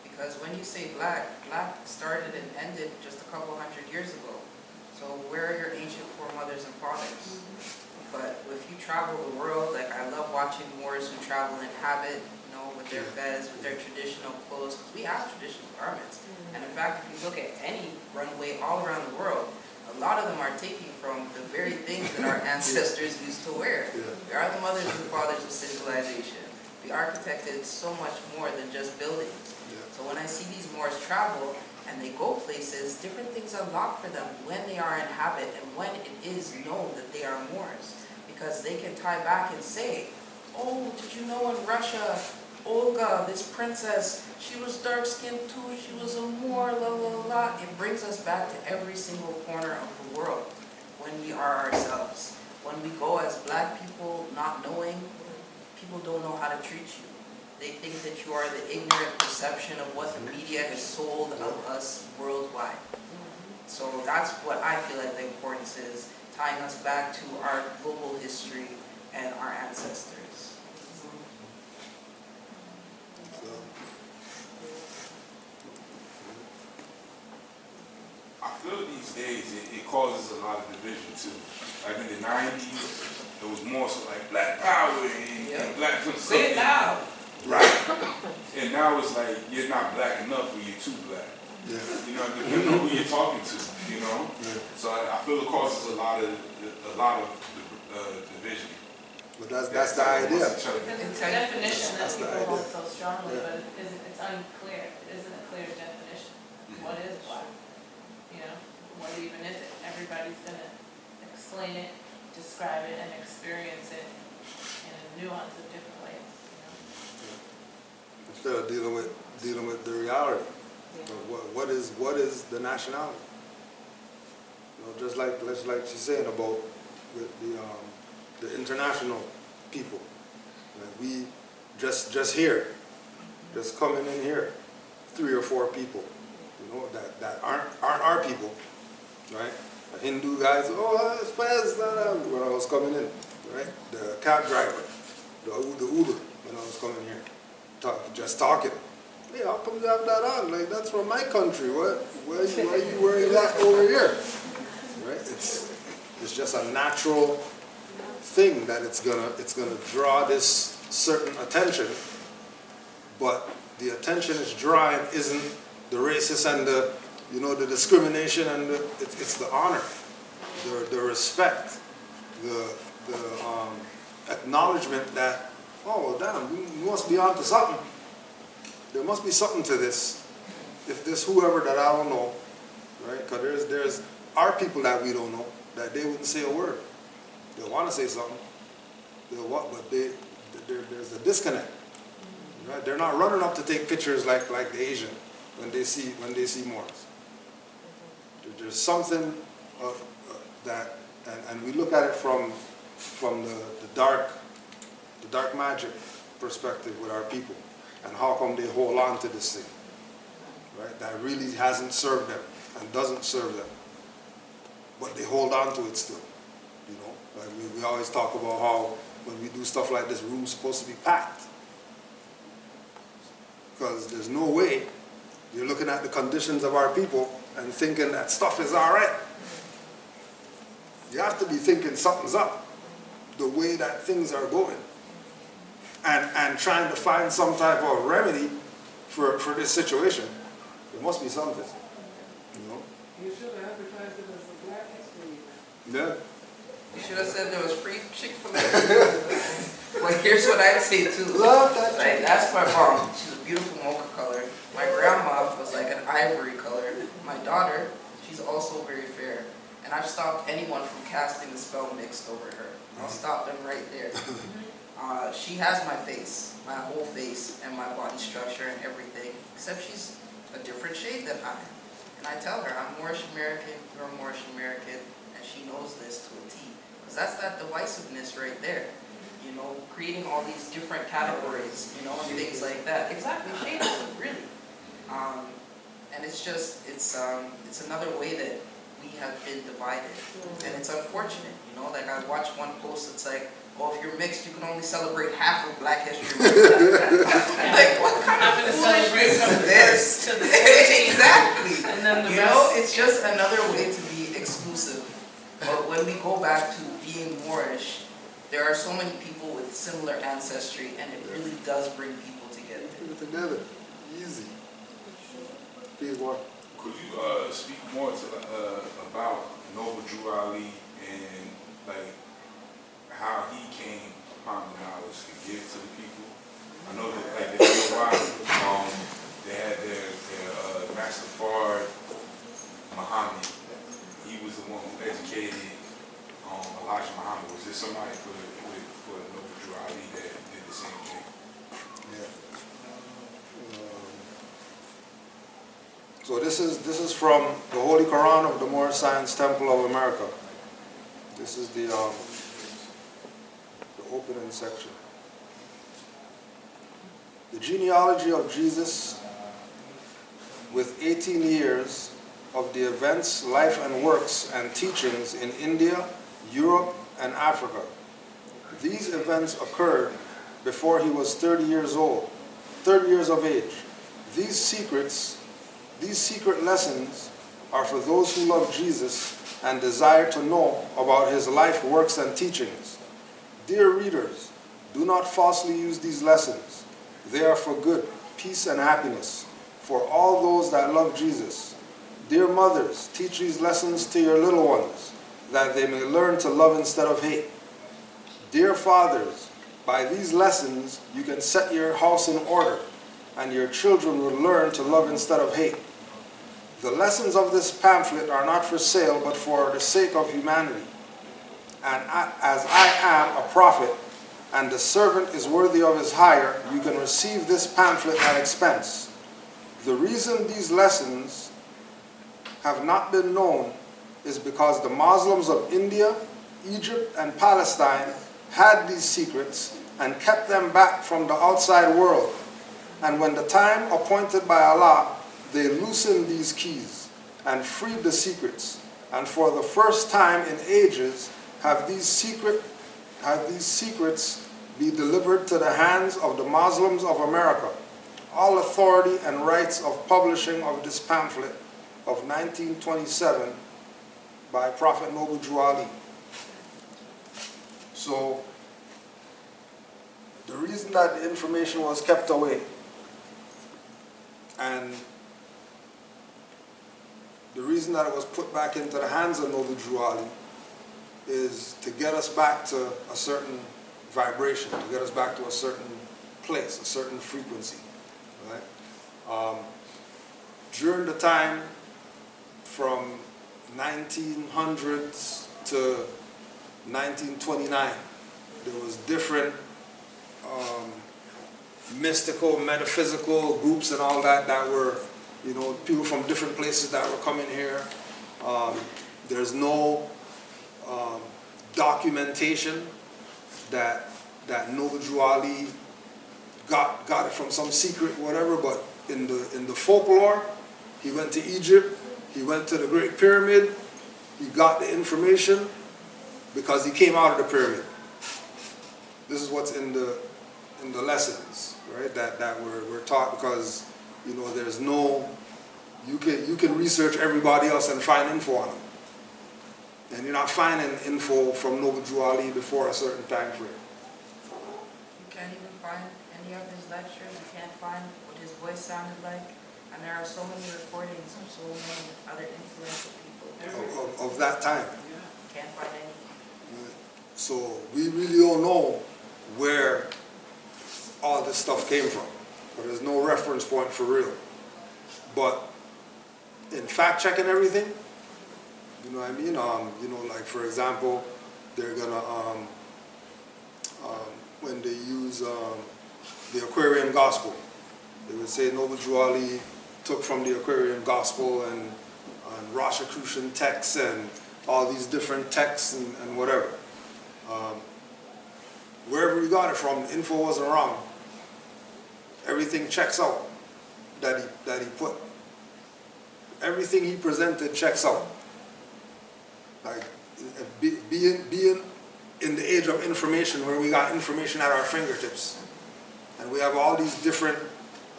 Because when you say black, black started and ended just a couple hundred years ago. So where are your ancient foremothers and fathers? But if you travel the world, like I love watching Moors who travel in habit, you know, with their fez, with their traditional clothes, because we have traditional garments. And in fact, if you look at any runway all around the world, a lot of them are taking from the very things that our ancestors used to wear. We are the mothers and fathers of civilization. We architected so much more than just buildings. So when I see these Moors travel, and they go places, different things unlock for them when they are in habit and when it is known that they are Moors. Because they can tie back and say, oh, did you know in Russia, Olga, this princess, she was dark-skinned too, she was a Moor, la la la. It brings us back to every single corner of the world when we are ourselves. When we go as black people not knowing, people don't know how to treat you. They think that you are the ignorant perception of what the media has sold of us worldwide. So that's what I feel like the importance is, tying us back to our global history and our ancestors. I feel these days it causes a lot of division too. Like in the 90s, it was more so like black power and black consumption. Say it loud. Right. And now it's like you're not black enough or you're too black. Yeah. You know, depending on who you're talking to, you know? Yeah. So I feel it causes a lot of division. But that's the idea. Because it's a definition that That's the people hold idea. so strongly, Yeah. but it's unclear. It isn't a clear definition. What is black? You know, what even is it? Everybody's gonna explain it, describe it, and experience it in a nuance of different ways. Instead of dealing with the reality of what is the nationality. You know, just like she's saying about the international people. Like we just here, just coming in here, 3 or 4 people, you know, that aren't our people, right? The Hindu guys, oh, it's fast, when I was coming in, right? The cab driver, the Uber, when I was coming here. Just talking. Hey, how come you have that on? Like, that's from my country. Why are you wearing that over here? Right? It's just a natural thing that it's gonna draw this certain attention, but the attention it's drawing isn't the racist and the the discrimination and it's the honor, the respect, the acknowledgement that, oh, well, damn, you must be onto something. There must be something to this. If this whoever that I don't know, right? Because there's our people that we don't know, that they wouldn't say a word. They want to say something. But there's a disconnect. Right? They're not running up to take pictures like the Asian when they see Moors. There's something that, and we look at it from the dark magic perspective with our people, and how come they hold on to this thing, right? That really hasn't served them and doesn't serve them, but they hold on to it still, you know? Like we always talk about how when we do stuff like this, room's supposed to be packed, because there's no way you're looking at the conditions of our people and thinking that stuff is all right. You have to be thinking something's up, the way that things are going. And trying to find some type of remedy for this situation. There must be something, you know? You should have advertised it as a Black History Month. Yeah. You should have said there was free Chick-fil-A. But here's what I'd say too. Love that. Like, that's my mom. She's a beautiful mocha color. My grandma was like an ivory color. My daughter, she's also very fair. And I've stopped anyone from casting the spell mixed over her. I'll stop them right there. She has my face, my whole face, and my body structure and everything, except she's a different shade than I am. And I tell her, I'm Moorish American, you're Moorish American, and she knows this to a T. Because that's that divisiveness right there. You know, creating all these different categories, you know, and things like that. Exactly, shadeism, really. And it's just, it's another way that we have been divided. And it's unfortunate, you know, like I watched one post that's like, oh, if you're mixed, you can only celebrate half of Black History Month. Like, what kind of foolishness is this? Exactly. And then the you know, it's just another way to be exclusive when we go back to being Moorish, there are so many people with similar ancestry, and it really does bring people together. Together, easy. Please, boy. Could you speak more to about Noble Drew Ali and like how he came upon the knowledge to give to the people? I know that like they did a while, they had their Master Fard Muhammad. He was the one who educated Elijah Muhammad. Was there somebody for Noble Drew Ali that did the same thing? Yeah. So this is from the Holy Quran of the Moorish Science Temple of America. This is the opening section. The genealogy of Jesus, with 18 years of the events, life and works and teachings in India, Europe, and Africa. These events occurred before he was 30 years of age. These secret lessons are for those who love Jesus and desire to know about his life, works, and teachings. Dear readers, do not falsely use these lessons. They are for good, peace, and happiness for all those that love Jesus. Dear mothers, teach these lessons to your little ones, that they may learn to love instead of hate. Dear fathers, by these lessons you can set your house in order, and your children will learn to love instead of hate. The lessons of this pamphlet are not for sale, but for the sake of humanity. And as I am a prophet, and the servant is worthy of his hire, you can receive this pamphlet at expense. The reason these lessons have not been known is because the Muslims of India, Egypt, and Palestine had these secrets and kept them back from the outside world. And when the time appointed by Allah, they loosened these keys and freed the secrets. And for the first time in ages have these secrets be delivered to the hands of the Muslims of America. All authority and rights of publishing of this pamphlet of 1927 by Prophet Noble Drew Ali. So, the reason that the information was kept away and the reason that it was put back into the hands of Noble Drew Ali is to get us back to a certain vibration, to get us back to a certain place, a certain frequency, right? During the time from 1900s to 1929, there was different mystical, metaphysical groups and all that were, you know, people from different places that were coming here. There's no documentation that Noble Drew Ali got it from some secret, whatever. But in the folklore, he went to Egypt, he went to the Great Pyramid, he got the information because he came out of the pyramid. This is what's in the lessons, right? That we're taught, because you know there's no, you can research everybody else and find info on them, and you're not finding info from Noble Drew Ali before a certain time frame. You can't even find any of his lectures. You can't find what his voice sounded like, and there are so many recordings of so many other influential people Of that time. You can't find any. So we really don't know where all this stuff came from, but there's no reference point for real. But in fact checking everything, you know what I mean? You know, like for example, they're gonna when they use the Aquarian Gospel, they would say Noble Drew Ali took from the Aquarian Gospel and Rosicrucian texts and all these different texts and whatever. Wherever we got it from, the info wasn't wrong. Everything checks out that he put. Everything he presented checks out. Like being in the age of information, where we got information at our fingertips, and we have all these different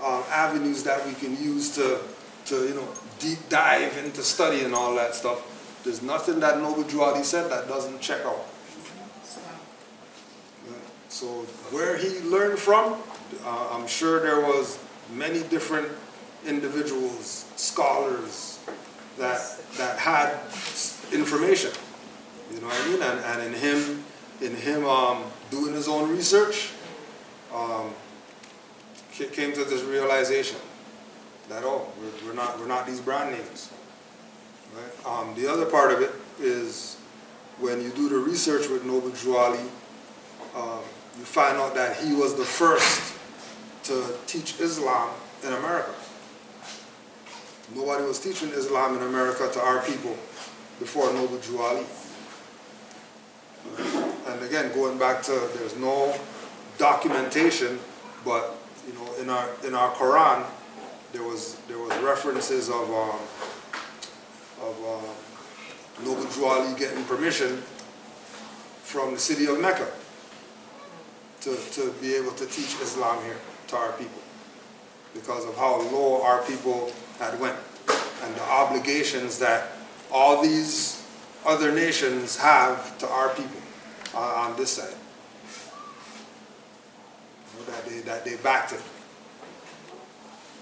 avenues that we can use to you know deep dive into study and all that stuff. there's nothing that Noble Drew Ali said that doesn't check out. So where he learned from, I'm sure there was many different individuals, scholars that had information. You know what I mean? And in him doing his own research, came to this realization that we're not these brand names. Right? The other part of it is when you do the research with Noble Drew Ali, you find out that he was the first to teach Islam in America. Nobody was teaching Islam in America to our people before Noble Drew Ali. And again, going back to, there's no documentation, but you know, in our Quran, there was references of Noble Drew Ali getting permission from the city of Mecca to be able to teach Islam here to our people, because of how low our people had went and the obligations that all these other nations have to our people on this side. You know, that they backed him.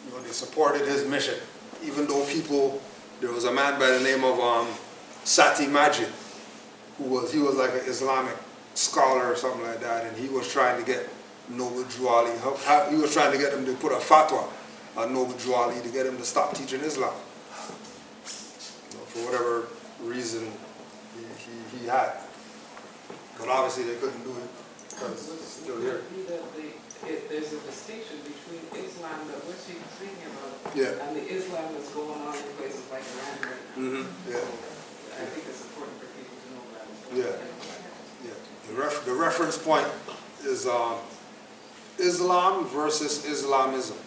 You know, they supported his mission, even though people. There was a man by the name of Sati Majid, he was like an Islamic scholar or something like that, and he was trying to get Noble Drew Ali. He was trying to get him to put a fatwa on Noble Drew Ali to get him to stop teaching Islam. You know, for whatever reason he had. But obviously they couldn't do it because it's still here. There's a distinction between Islam that we're speaking about Yeah. and the Islam that's going on in places like Iran right now. Mm-hmm. Yeah. So I think it's important for people to know that. Yeah. Yeah. The reference point is Islam versus Islamism.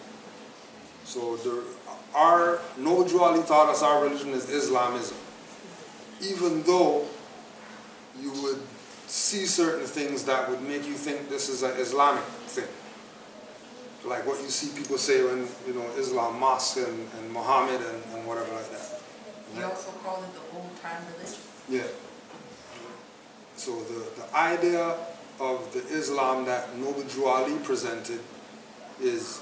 So our Noble Drew Ali taught us our religion is Islamism. Even though you would see certain things that would make you think this is an Islamic thing. Like what you see people say when, you know, Islam, mosque and Muhammad and whatever like that. He also called it the old-time religion. Yeah. So the idea of the Islam that Noble Drew Ali presented is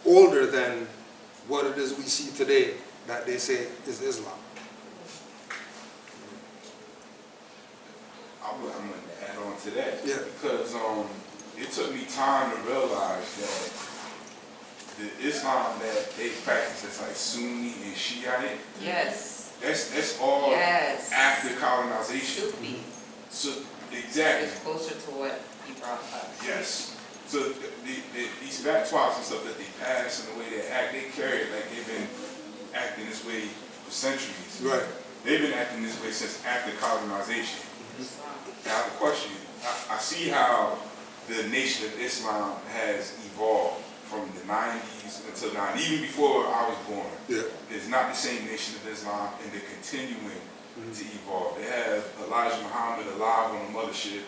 older than what it is we see today that they say is Islam. I'm going to add on to that. Yeah. Because it took me time to realize that the Islam that they practice is like Sunni and Shiite. Yes. That's all Yes. after colonization. Should be. So exactly. It's closer to what he brought up. Yes. So these fatwas and stuff that they pass and the way they act, they carry it like they've been acting this way for centuries. Right. They've been acting this way since after colonization. Now the question, I see how the Nation of Islam has evolved from the 90s until now, and even before I was born. Yeah. It's not the same Nation of Islam, and they're continuing to evolve. They have Elijah Muhammad alive on the mothership.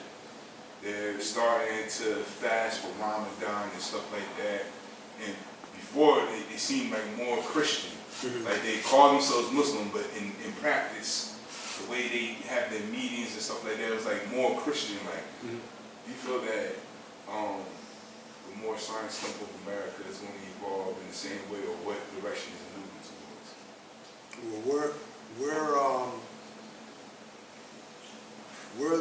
They're starting to fast for Ramadan and stuff like that. And before, they seemed like more Christian. Like they call themselves Muslim, but in practice, the way they have their meetings and stuff like that was like more Christian-like. Do you feel that the more science temple of America is going to evolve in the same way, or what direction is it moving towards? Well, where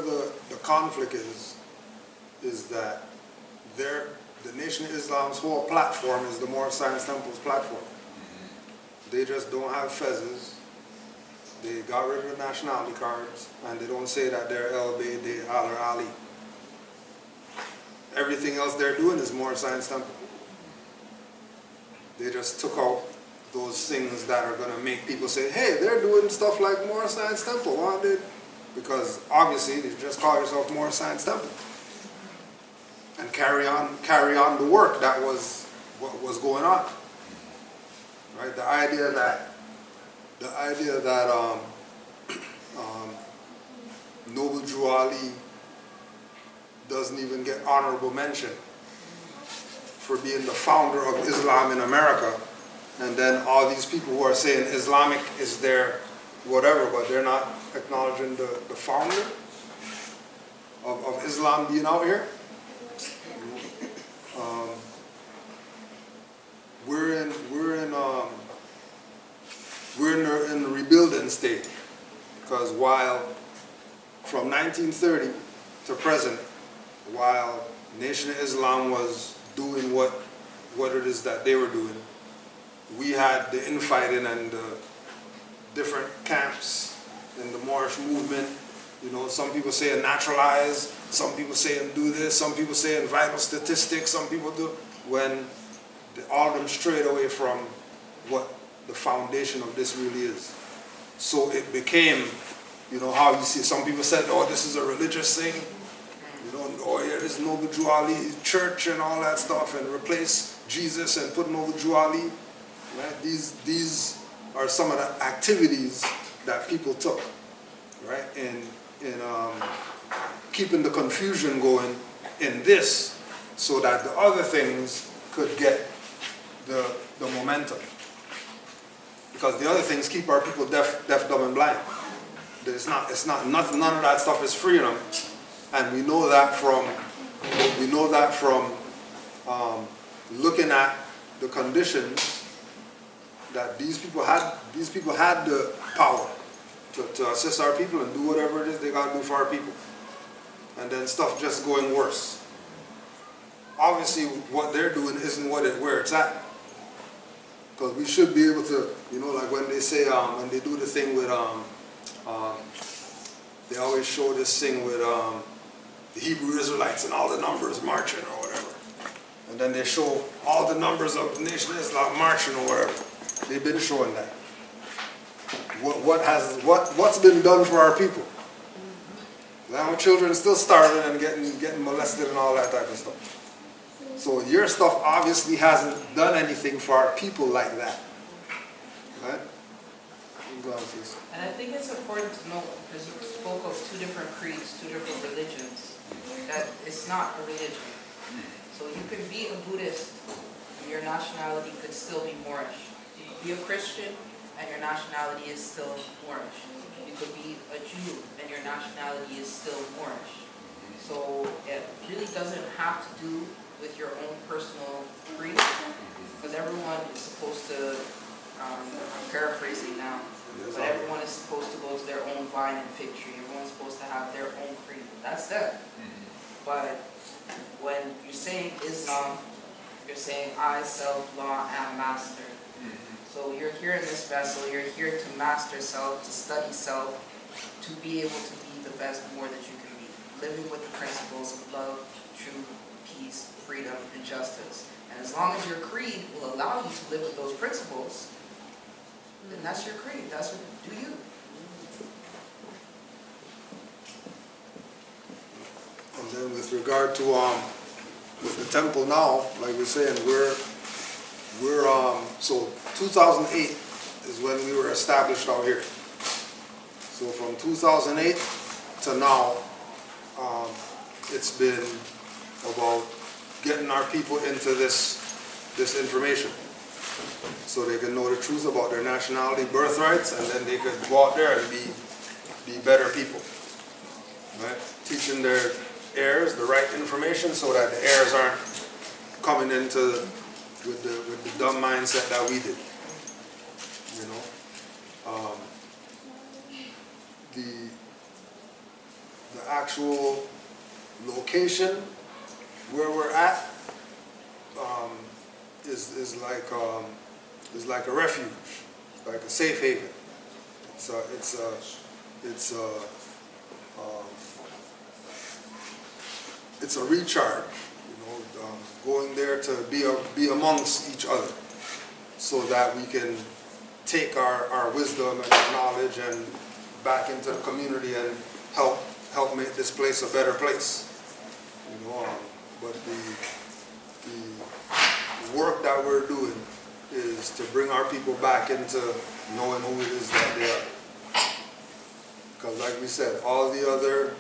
the conflict is that the Nation of Islam's whole platform is the More Science Temple's platform. They just don't have fezzes. They got rid of the nationality cards, and they don't say that they're El Bayt, Al or Ali. Everything else they're doing is More Science Temple. They just took out those things that are going to make people say, hey, they're doing stuff like More Science Temple. Why did? Because obviously they just call yourself More Science Temple and carry on the work that was what was going on. Right? The idea that Noble Drew Ali doesn't even get honorable mention for being the founder of Islam in America, and then all these people who are saying Islamic is their whatever, but they're not acknowledging the founder of Islam being out here. We're in the rebuilding stage, because while from 1930 to present, while Nation of Islam was doing what it is that they were doing, we had the infighting and the different camps in the Moorish movement. You know, some people say naturalize, some people say do this, some people say in vital statistics, some people do, when all of them strayed away from what the foundation of this really is. So it became, you know, how you see some people said, oh, this is a religious thing, you know, oh yeah, this is Noble Drew Ali church and all that stuff, and replace Jesus and put Noble Drew Ali. Right? These are some of the activities that people took, right, in keeping the confusion going in this, so that the other things could get the momentum. Because the other things keep our people deaf, dumb, and blind. None of that stuff is freedom, and we know that from looking at the conditions that these people had the power to assist our people and do whatever it is they got to do for our people, and then stuff just going worse. Obviously, what they're doing isn't where it's at. Because we should be able to, you know, like when they say, when they do the thing with, they always show this thing with the Hebrew Israelites and all the numbers marching or whatever. And then they show all the numbers of the Nation of Islam marching or whatever. They've been showing that. What's been done for our people? Our children still starving and getting molested and all that type of stuff. So your stuff obviously hasn't done anything for our people like that, right? And I think it's important to note, because you spoke of two different creeds, two different religions, that it's not a religion. So you could be a Buddhist and your nationality could still be Moorish. You could be a Christian and your nationality is still Moorish. You could be a Jew and your nationality is still Moorish. So it really doesn't have to do with your own personal creed, because everyone is supposed to, I'm paraphrasing now, but everyone is supposed to go to their own vine and fig tree. Everyone's supposed to have their own creed. That's them. But when you're saying Islam, you're saying I, self, law, am master. So you're here in this vessel, you're here to master self, to study self, to be able to be the best more that you can be. Living with the principles of love, truth, peace, freedom, and justice. And as long as your creed will allow you to live with those principles, then that's your creed. That's what do you. And then with regard to with the temple now, like we're saying, we're so 2008 is when we were established out here. So from 2008 to now, it's been about getting our people into this information, so they can know the truth about their nationality, birthrights, and then they could go out there and be better people, right? Teaching their heirs the right information so that the heirs aren't coming into with the dumb mindset that we did, you know. The actual location where we're at is like a refuge, like a safe haven. It's a recharge, you know, going there to be amongst each other, so that we can take our wisdom and our knowledge and back into the community and help make this place a better place. You know, but the work that we're doing is to bring our people back into knowing who it is that they are. Because like we said, all the other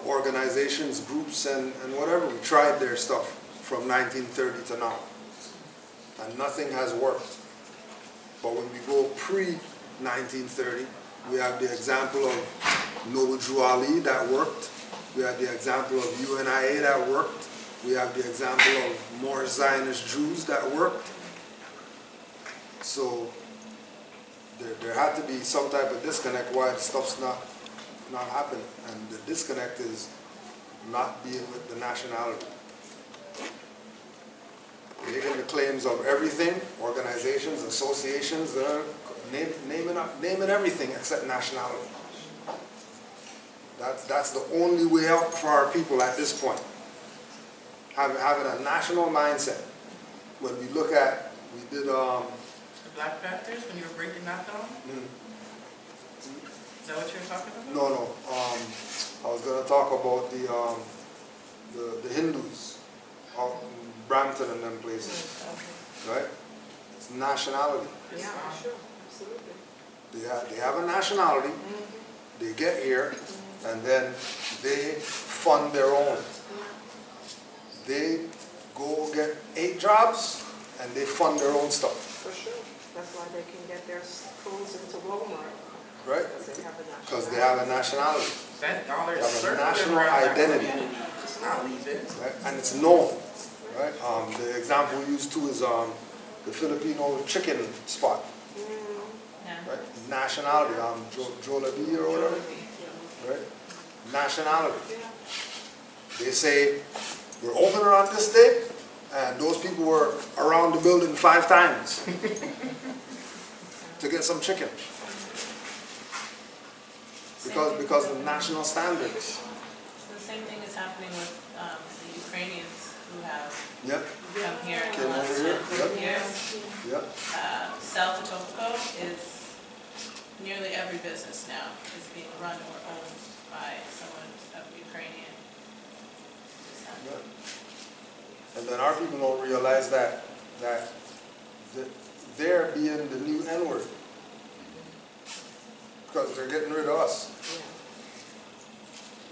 organizations, groups, and whatever, we tried their stuff from 1930 to now, and nothing has worked. But when we go pre-1930, We have the example of Noble Drew Ali that worked. We have the example of UNIA that worked. We have the example of more Zionist Jews that worked. So there had to be some type of disconnect why the stuff's not happening. And the disconnect is not being with the nationality. Making the claims of everything, organizations, associations, naming everything except nationality. That's the only way out for our people at this point. Having a national mindset. When we look at, we did The Black Panthers, when you were breaking that down? Is that what you were talking about? No. I was going to talk about the Hindus out in Brampton and them places, right? It's nationality. Yeah, sure, absolutely. They have a nationality. They get here, and then they fund their own. They go get 8 jobs, and they fund their own stuff. For sure. That's why they can get their clothes into Walmart. Right? Because they have a nationality. That dollar They is have a circling national around that identity. community. It's not leaving. Right? And it's known. Right? The example used too is the Filipino chicken spot. Right? Nationality. Jollibee or whatever. Right? Nationality. They say, we're open on this day, and those people were around the building 5 times to get some chicken. Because of national standards. The same thing is happening with the Ukrainians who have Yep. come here in the Came last over here. 10 years. Yep. South Etobicoke is nearly every business now is being run or owned by someone of Ukrainian descent. And then our people don't realize that they're being the new N-word. Because they're getting rid of us.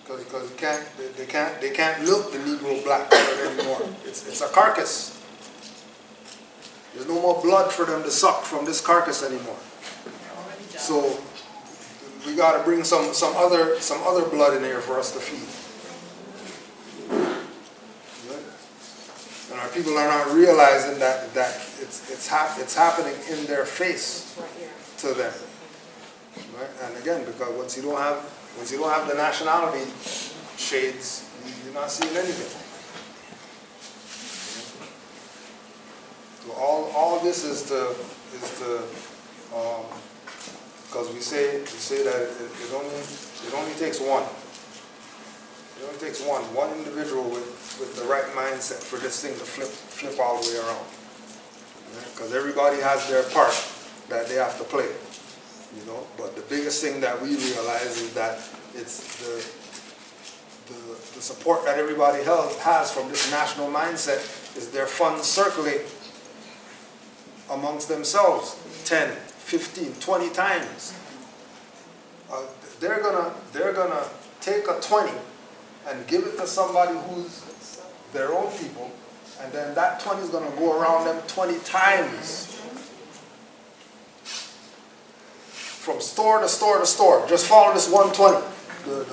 Because they can't milk the Negro black color anymore. It's a carcass. There's no more blood for them to suck from this carcass anymore. So we got to bring some other blood in here for us to feed. And our people are not realizing that it's happening in their face to them. Right? And again, because once you don't have the nationality shades, you're not seeing anything. So all this is to because we say that it only takes one. It only takes one individual with the right mindset for this thing to flip all the way around. Because everybody has their part that they have to play. You know, but the biggest thing that we realize is that it's the support that everybody has from this national mindset is their funds circulate amongst themselves 10, 15, 20 times. They're gonna take a 20 and give it to somebody who's their own people, and then that 20 is gonna go around them 20 times. From store to store to store. Just follow this 120. The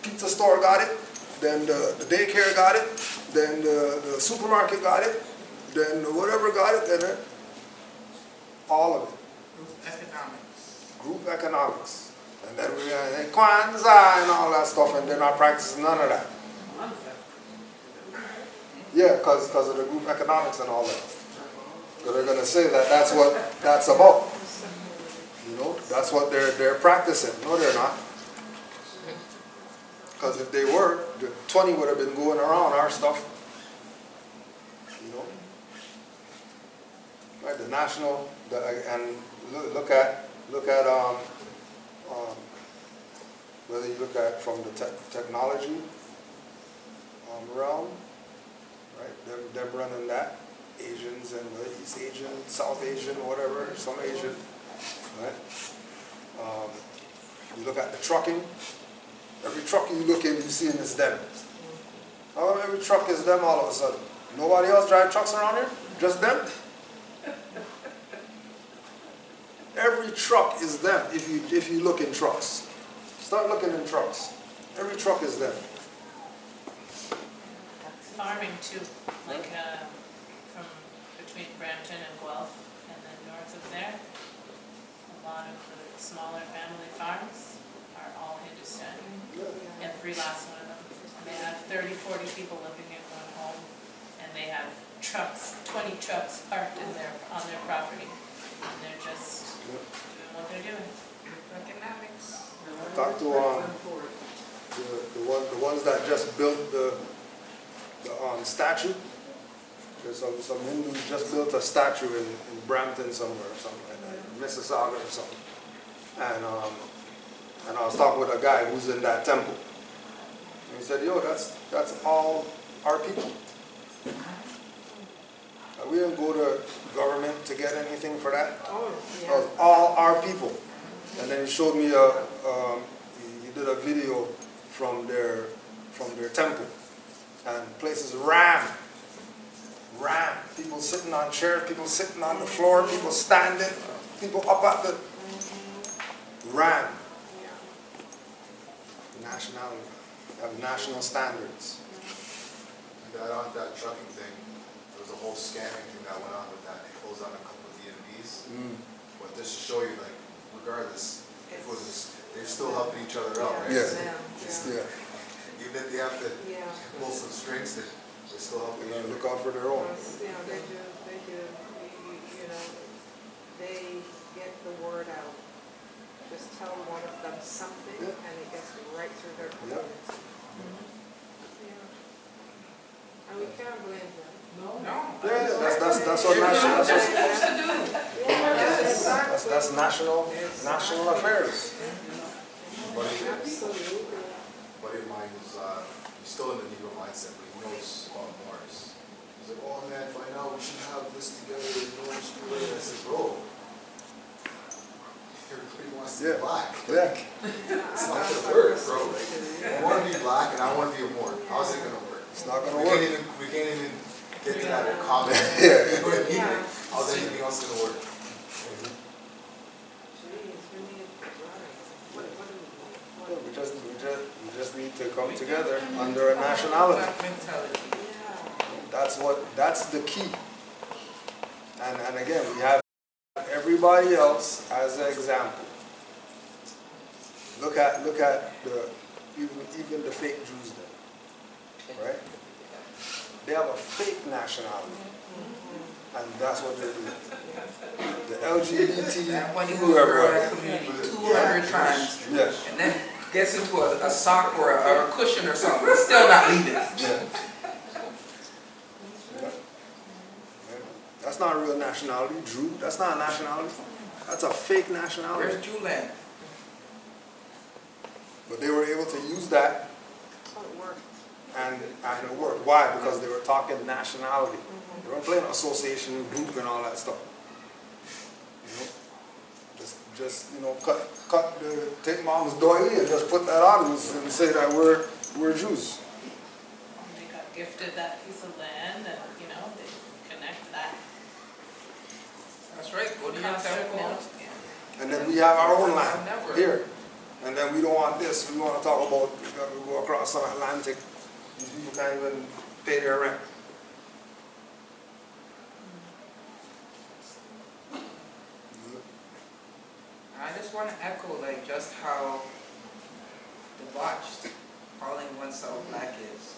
pizza store got it, then the daycare got it, then the supermarket got it, then whatever got it, then all of it. Group economics. And then we got Kwanzaa and all that stuff, and they're not practicing none of that. Yeah, because of the group economics and all that. So they're going to say that that's what that's about. You know, that's what they're practicing. No, they're not. Because if they were, the 20 would have been going around our stuff. You know, right? The national, and look at whether you look at from the technology realm, right? Them running that, Asians and East Asian, South Asian, whatever, some Asian. Right? You look at the trucking. Every truck you look in, you see in it's them. Oh, every truck is them all of a sudden. Nobody else drive trucks around here? Just them? Every truck is them if you look in trucks. Start looking in trucks. Every truck is them. Farming too, like from between Brampton and Guelph and then north of there, a lot of the smaller family farms are all Hindustani. Every last one of them. And they have 30, 40 people living in one home, and they have trucks, 20 trucks parked on their property. And they're just doing what they're doing. Economics. Talk to the ones that just built the statue. There's some Hindus just built a statue in Brampton somewhere or something like that, Mississauga or something. And I was talking with a guy who's in that temple. And he said, yo, that's all our people. We didn't go to government to get anything for that. That was all our people. And then he showed me he did a video from their temple. And places rammed. People sitting on chairs, people sitting on the floor, people standing, people up at the rammed. Nationality. Have national standards. And that trucking thing, there was a whole scamming thing that went on with that. They closed on a couple of DMVs. But just to show you, like, regardless, they're still helping each other out, right? Yeah. Even if they have to pull some strings, they're still helping each other. Look out for their own. Yeah, they do. You know, they get the word out. Just tell one of them something, and it gets right through their community. And we can't blame them. No. Yeah, that's what national. That's national affairs. Buddy of mine was he's still in the Negro mindset, but he knows about Moors. He's like, oh man, by now we should have this together, no one should do it. I said, bro, everybody wants to be black. Yeah. It's not gonna work, bro. I want to be black and I want to be a Moor. How's it gonna work? It's not gonna work. We can't even get to that common. You know what I mean? How's anything else gonna work? We just need to come together under a nationality. That's the key. And again, we have everybody else as an example. Look at even the fake Jews then, right? They have a fake nationality, and that's what they're doing. The LGBT, whoever, 200 times. yes. And then gets into a sock or a cushion or something. It's still not leaving. Yeah. That's not a real nationality, Drew. That's not a nationality. That's a fake nationality. Where's Jewland? But they were able to use that, and it worked. Why? Because they were talking nationality. They weren't playing association, group, and all that stuff. Just take mom's doily and just put that on and say that we're Jews. They got gifted that piece of land, and they connect that. That's right. Go to your temple. And then we have our own land here. And then we don't want this. We want to talk about we go across some Atlantic. These people can't even pay their rent. I just want to echo just how debauched calling oneself black is.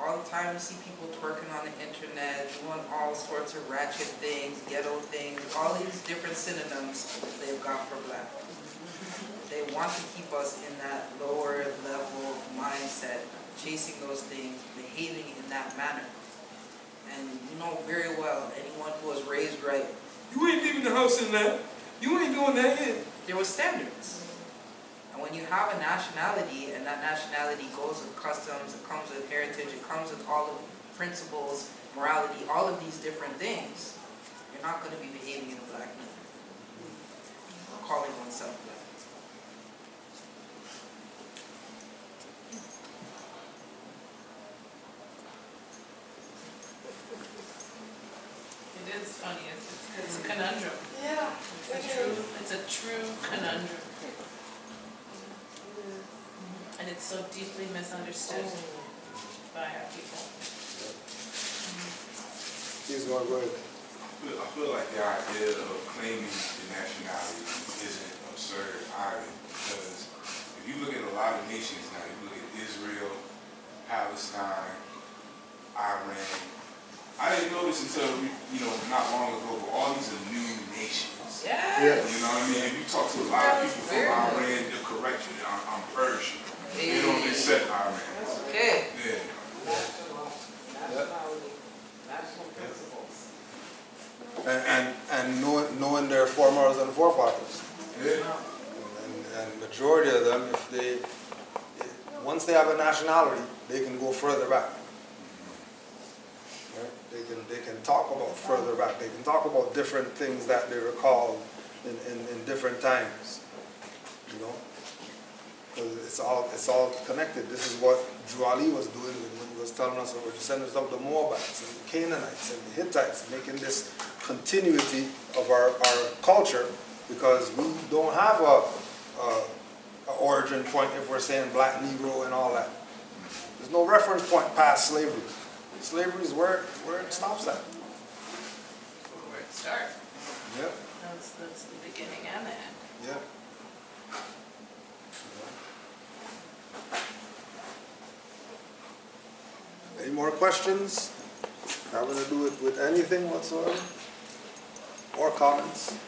All the time you see people twerking on the internet, doing all sorts of ratchet things, ghetto things, all these different synonyms they've got for black. They want to keep us in that lower level mindset, chasing those things, behaving in that manner. And you know very well, anyone who was raised right, you ain't leaving the house in that. You ain't doing that yet. There were standards. And when you have a nationality, and that nationality goes with customs, it comes with heritage, it comes with all of the principles, morality, all of these different things, you're not going to be behaving in a black manner. Or calling oneself black. It is funny. It's a conundrum. Yeah. It's a true conundrum. And it's so deeply misunderstood by our people. Please go ahead. I feel like the idea of claiming the nationality isn't absurd either, because if you look at a lot of nations now, you look at Israel, Palestine, Iran. I didn't know this until, not long ago, but all these are new nations. Yeah. You know what I mean? If you talk to a lot of people from Iran, they'll correct you. I'm Persian. They don't accept Iran. Okay. Yeah. Nationality, national principles. And knowing their foremothers and forefathers. Yeah. And majority of them, once they have a nationality, they can go further back. Right? They can talk about further back. They can talk about different things that they recall in different times. You know, because it's all connected. This is what Drew Ali was doing when he was telling us about the descendants of the Moabites and the Canaanites and the Hittites, making this continuity of our culture, because we don't have a origin point if we're saying black, Negro, and all that. There's no reference point past slavery. Slavery is where it stops at. Where it starts. Yep. That's the beginning and the end. Yep. Any more questions having to do with anything whatsoever? Or comments?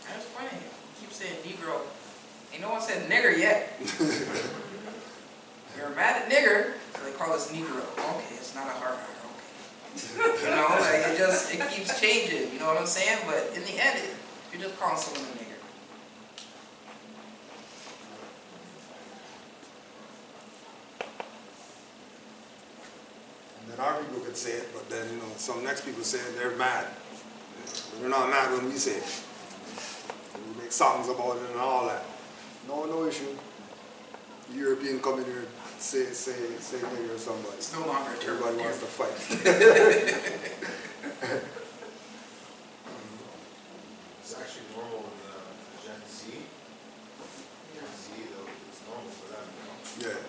That's funny. You keep saying Negro. Ain't no one said nigger yet. You're mad at nigger, so they call us Negro. Okay, it's not a hard R, okay. It keeps changing, you know what I'm saying? But in the end, you're just calling someone a nigger. And then our people could say it, but then, some next people say it, they're mad. But they're not mad when we say it. We make songs about it and all that. No issue. The European come in here and say nigger or somebody. It's no longer a term. Everybody wants to fight. It's actually normal in Gen Z. Gen Z, though, it's normal for them, Yeah.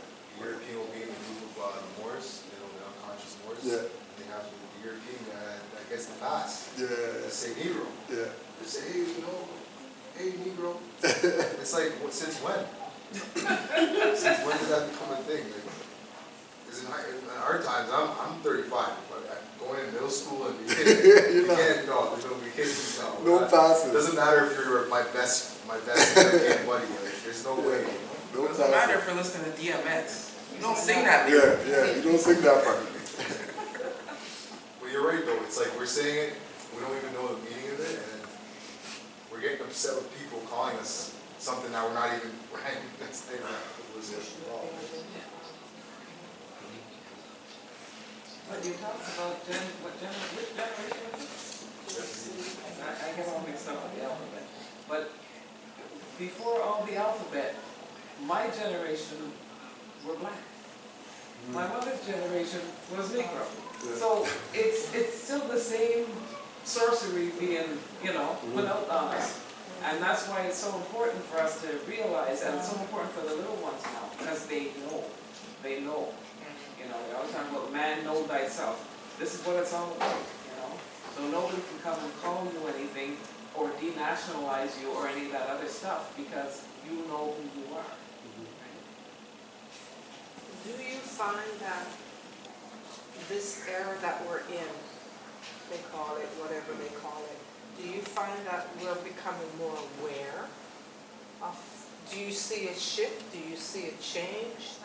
European will be in the group of the Moors, the unconscious Moors. Yeah. They have the European that gets the pass. Yeah. They say Negro. Yeah. They say, hey, Negro. It's like, since when? Since when did that become a thing? Because in our times, I'm 35, but going in middle school and we kids. No passes. It doesn't matter if you're my best European buddy. There's no way. It doesn't matter if you're listening to DMX. You don't sing that. Yeah, you don't sing that part. Well, you're right though. It's like we're saying it, we don't even know the meaning of it, and we're getting upset with people calling us something that we're not even right. That's the thing. But you talked about which generation was it? I get all mixed up with the alphabet. But before all the alphabet, my generation were black. My mother's generation was Negro. So it's still the same sorcery being, put out on us. And that's why it's so important for us to realize, and it's so important for the little ones now, because they know. They know. We're always talking about man, know thyself. This is what it's all about, So nobody can come and call you anything or denationalize you or any of that other stuff, because you know who you are. Do you find that this era that we're in, they call it whatever they call it, do you find that we're becoming more aware of, do you see a shift? Do you see a change?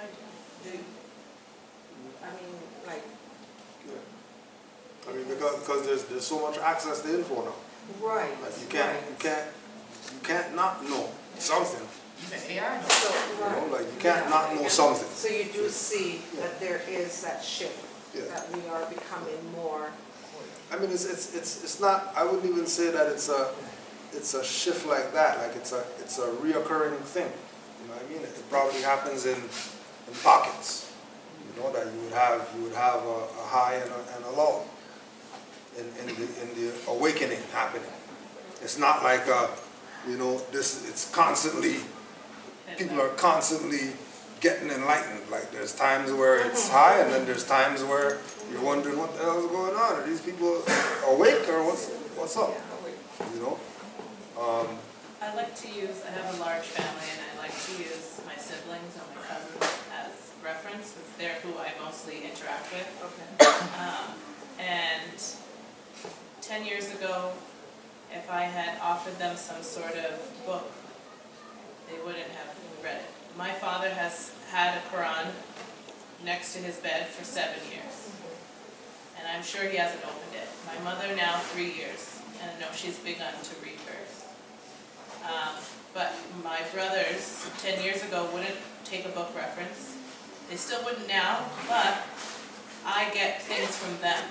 Because there's so much access to info now. Right. Like you can't not know something. AI. You can't not know something. So you do see that there is that shift, that we are becoming more. It's not. I wouldn't even say that it's a shift like that. Like it's a reoccurring thing. You know what I mean? It probably happens in pockets. That you would have a high and a low. in the awakening happening. It's not like, it's constantly, people are constantly getting enlightened. Like there's times where it's high and then there's times where you're wondering what the hell is going on. Are these people awake or what's up? I like to use, I have a large family and I like to use my siblings and my cousins as reference because they're who I mostly interact with. And 10 years ago, if I had offered them some sort of book, they wouldn't have read it. My father has had a Quran next to his bed for 7 years. And I'm sure he hasn't opened it. My mother now 3 years, and I know she's begun to read hers. But my brothers 10 years ago wouldn't take a book reference. They still wouldn't now, but I get things from them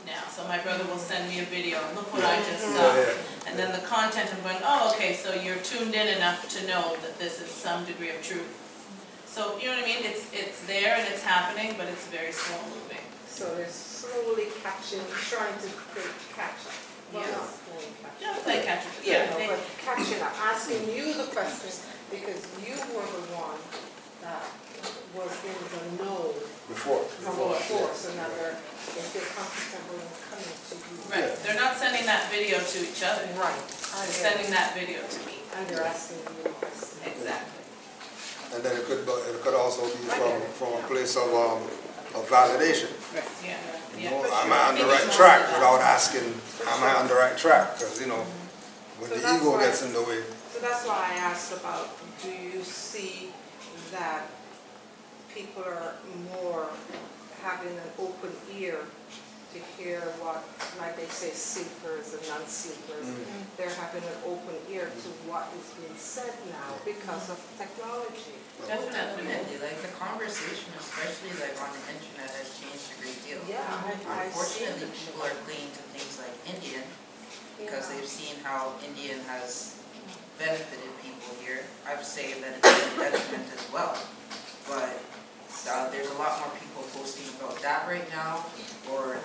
now. So my brother will send me a video, look what I just saw. And then the content, I'm going, oh, okay, so you're tuned in enough to know that this is some degree of truth. So, you know what I mean? It's there and it's happening, but it's very slow moving. So they're slowly catching, trying to catch up. Well, Yes. not playing catch up. Yeah, play catch up. Yeah, Yeah, no, but catching up, asking you the questions because you were the one that was in the know Before. from before. So now they feel comfortable in coming to you. right. They're not sending that video to each other. Right. They're sending that video to me. And they're asking you questions. Exactly. And then it could also be from a place of validation. Yeah. Am I on the right track without asking, am I on the right track? Because, when So the that's ego why- gets in the way. So that's why I asked about, do you see that people are more having an open ear to hear what, like they say, seekers and non-seekers, they're having an open ear to what is being said now because of technology. Definitely, like the conversation, especially like on the internet, has changed a great deal. Yeah, I see. Unfortunately, people are clinging to things like Indian because they've seen how Indian has benefited people here. I would say that it's been a detriment as well, but there's a lot more people posting about that right now, or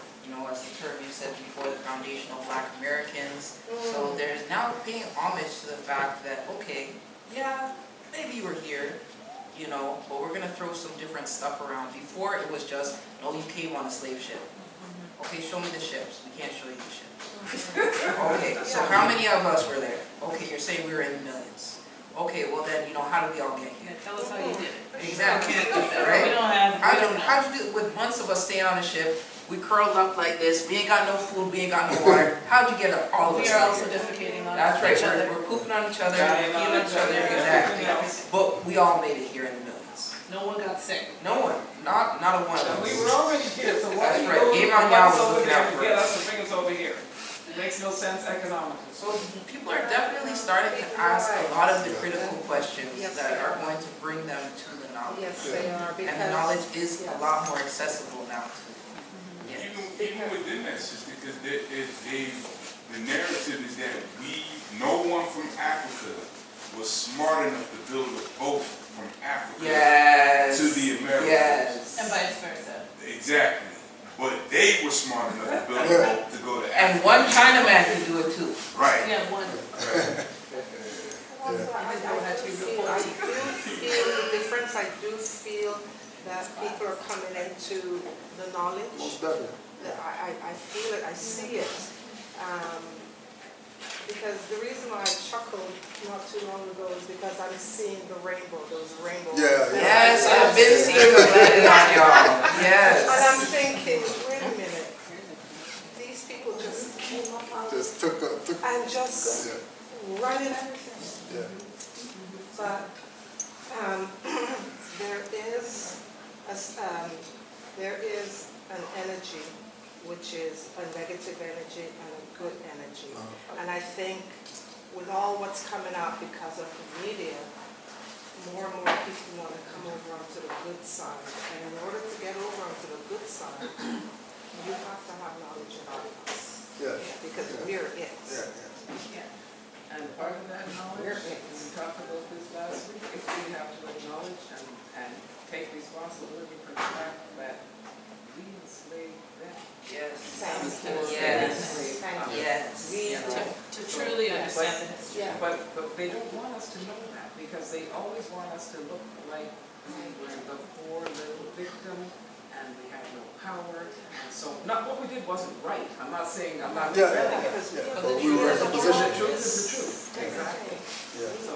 as the term you said before, the foundational Black Americans. So there's now paying homage to the fact that, okay, yeah, maybe you were here, but we're gonna throw some different stuff around. Before it was just, no, you came on a slave ship. Okay, show me the ships. We can't show you the ships. Okay, so how many of us were there? Okay, you're saying we were in the millions. Okay, well then, how did we all get here? Yeah, tell us how you did it. Exactly, Right? We right? don't have. How'd you do it with months of us staying on a ship? We curled up like this. We ain't got no food. We ain't got no water. How'd you get all of us? We are also defecating on That's right. each other. We're pooping on each other, peeing on each other. Exactly. But we all made it here in the millions. No one got sick. No one. Not a one of us. We were already here, so why That's do you right. go Game to on y'all us was over looking there out to for get us. us and bring us over here? It makes no sense economically. So people are definitely starting to ask a lot of the critical questions that are going to bring them to the knowledge. Yes, they are, because. And the knowledge is a lot more accessible now. Even within that system, because the narrative is that no one from Africa was smart enough to build a boat from Africa to the Americas. Yes. And vice versa. Exactly. But they were smart enough to build a boat to go to Africa. And one Chinaman can do it too. Right. Yeah, one. I do feel the difference. I do feel that people are coming into the knowledge. Most definitely. I feel it, I see it. Because the reason why I chuckled not too long ago is because I'm seeing the rainbow, those rainbows. Yeah. Yes, I've been seeing the landing on y'all. Yes. And I'm thinking, wait a minute, these people just came up out Just took and just running everything. yeah. But there is an energy, which is a negative energy and a good energy. And I think with all what's coming out because of the media, more and more people want to come over onto the good side. And in order to get over onto the good side, you have to have knowledge about us. Yeah. Because we're it. Yeah. And part of that knowledge, We're it. we talked about this last week, if we have to acknowledge and take responsibility for the fact that we enslaved them. Yes. Yes. Yes. To truly understand the history. Yeah. But they don't want us to know that, because they always want us to look like we were the poor little victim, and we had no power, and so, not what we did wasn't right, I'm not saying, I'm not Yeah, defending yeah, it. yeah. But But we were in the position. The truth is the truth. Exactly. Yeah. So,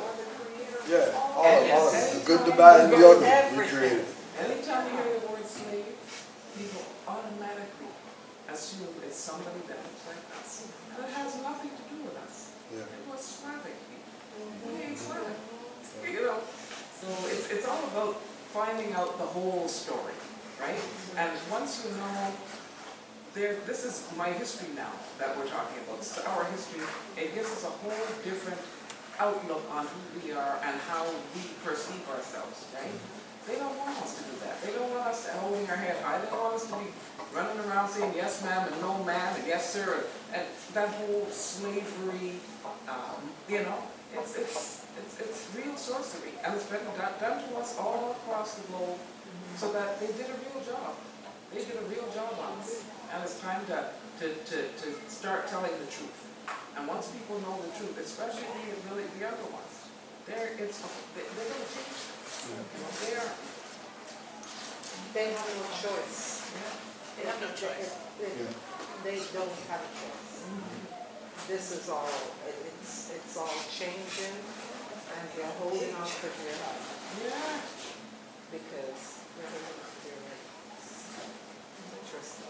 Yeah, all of it, the good, the anytime bad, and the you ugly, we everything. created it. Anytime you hear the word slave, people automatically assume it's somebody that looks like us. And it has nothing to do with us. Yeah. It was Slavic people. We ain't Slavic. You know, so it's all about finding out the whole story, right? And once you know, this is my history now that we're talking about. This is our history. It gives us a whole different outlook on who we are and how we perceive ourselves, right? They don't want us to do that. They don't want us holding our head high. They don't want us to be running around saying yes ma'am and no ma'am and yes sir, and that whole slavery, you know, it's real sorcery, and it's been done to us all across the globe, so that they did a real job. They did a real job on us, and it's time to start telling the truth. And once people know the truth, especially the other ones, they're going to change. They are. They have no choice. They have no choice. They don't have a choice. This is all, it's all changing, and they're holding on for dear life. Yeah. Because they're holding on for dear life. It's interesting.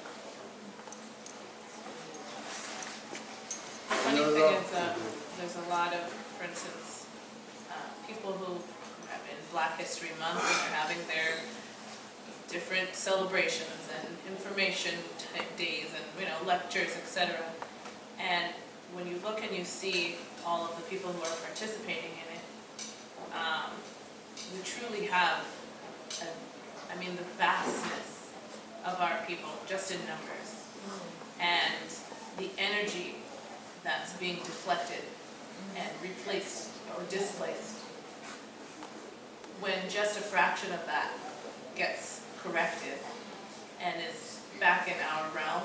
The funny thing is, there's a lot of, for instance, people who have in Black History Month, and they're having their different celebrations and information type days and, you know, lectures, etc. And when you look and you see all of the people who are participating in it, we truly have, the vastness of our people, just in numbers, and the energy that's being deflected and replaced or displaced. When just a fraction of that gets corrected and is back in our realm,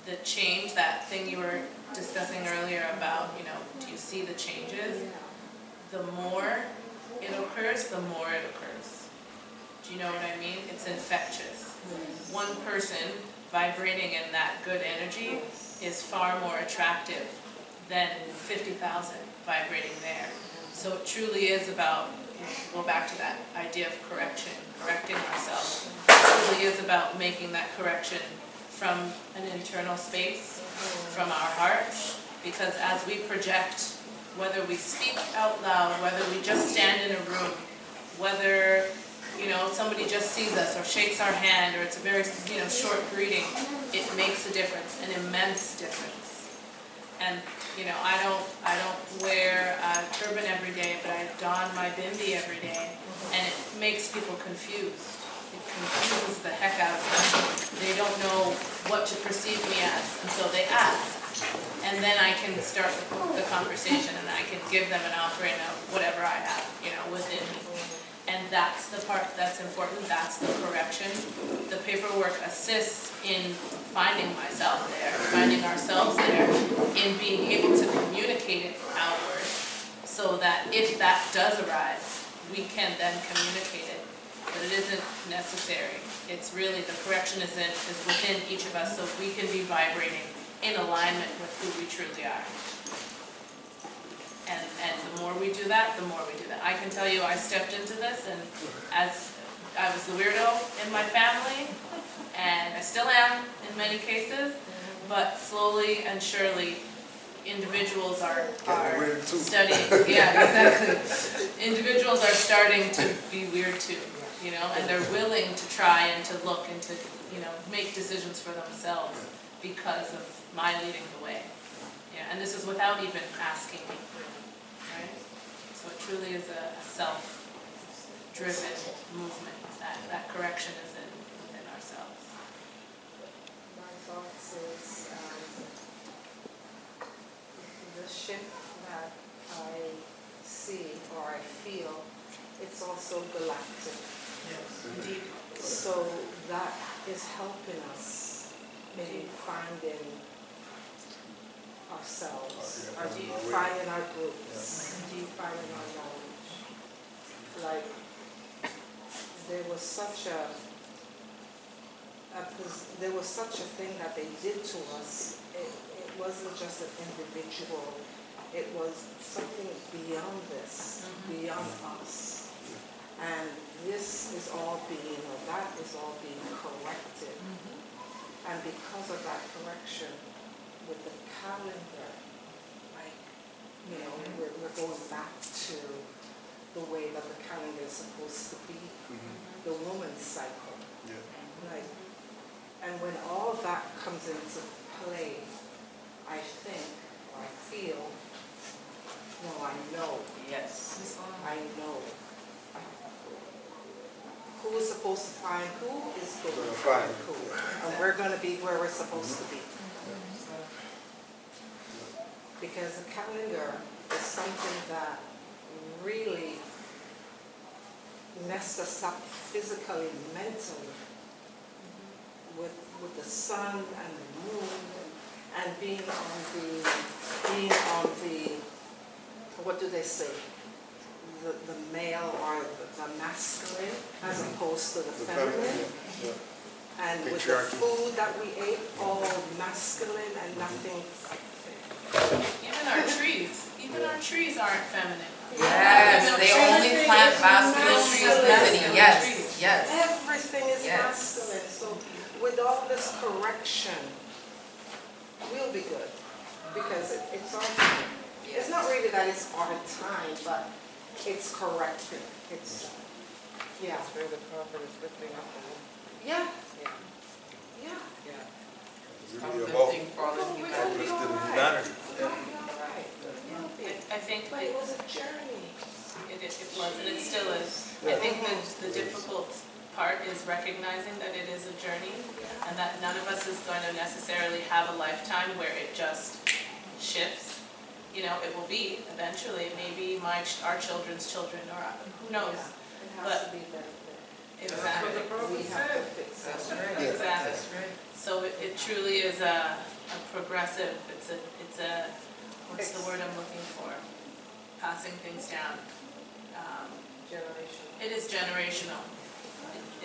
the change, that thing you were discussing earlier about, you know, do you see the changes? The more it occurs, the more it occurs. Do you know what I mean? It's infectious. One person vibrating in that good energy is far more attractive than 50,000 vibrating there. So it truly is about, go back to that idea of correction, correcting ourselves. It really is about making that correction from an internal space, from our hearts, because as we project, whether we speak out loud, whether we just stand in a room, whether, you know, somebody just sees us or shakes our hand, or it's a very, you know, short greeting, it makes a difference, an immense difference. And, you know, I don't wear a turban every day, but I don my bimbi every day, and it makes people confused. It confuses the heck out of them. They don't know what to perceive me as, and so they ask. And then I can start the conversation, and I can give them an offering of whatever I have, you know, within me. And that's the part that's important, that's the correction. The paperwork assists in finding myself there, finding ourselves there, in being able to communicate it outward, so that if that does arise, we can then communicate it. But it isn't necessary. It's really, the correction is within each of us, so we can be vibrating in alignment with who we truly are. And the more we do that, the more we do that. I can tell you, I stepped into this, and as I was the weirdo in my family, and I still am in many cases, but slowly and surely, individuals are studying. Yeah, exactly. Individuals are starting to be weird too, you know, and they're willing to try and to look and to, you know, make decisions for themselves because of my leading the way. Yeah, and this is without even asking me. Right? So it truly is a self-driven movement. That correction is within ourselves. My thoughts is the shift that I see or I feel, it's also galactic. Yeah. Indeed. So that is helping us in finding ourselves, or finding our groups, finding our knowledge. Like, there was such a thing that they did to us. It wasn't just an individual. It was something beyond this, beyond us. And this is all being, or that is all being corrected. And because of that correction, with the calendar, like, you know, we're going back to the way that the calendar is supposed to be, the woman's cycle. Like, and when all that comes into play, I think, or I feel, no, I know. Yes. I know. Who is supposed to find who is going to find who. And we're going to be where we're supposed to be. Because the calendar is something that really messed us up physically, mentally, with the sun and the moon, and being on the, what do they say? The male or the masculine as opposed to the feminine. And with the food that we ate, all masculine and nothing. Even our trees aren't feminine. Yes, they only plant masculine trees in the city. Yes, yes. Everything is masculine. So with all this correction, we'll be good. Because it's our time. It's not really that it's our time, but it's corrected. It's, yeah. That's where the prophet is lifting up the woman. Yeah. Yeah. Yeah. Yeah. It's really about Uplifting fallen humanity. uplifting humanity. I think But it was a journey. it was, and it still is. I think that the difficult part is recognizing that it is a journey, and that none of us is going to necessarily have a lifetime where it just shifts. You know, it will be eventually, maybe our children's children, or who knows. It has to be better. Exactly. We have to fix That's it. right. Exactly. That's right. So it truly is a progressive, it's a, what's the word I'm looking for? Passing things down. Generation. It is generational.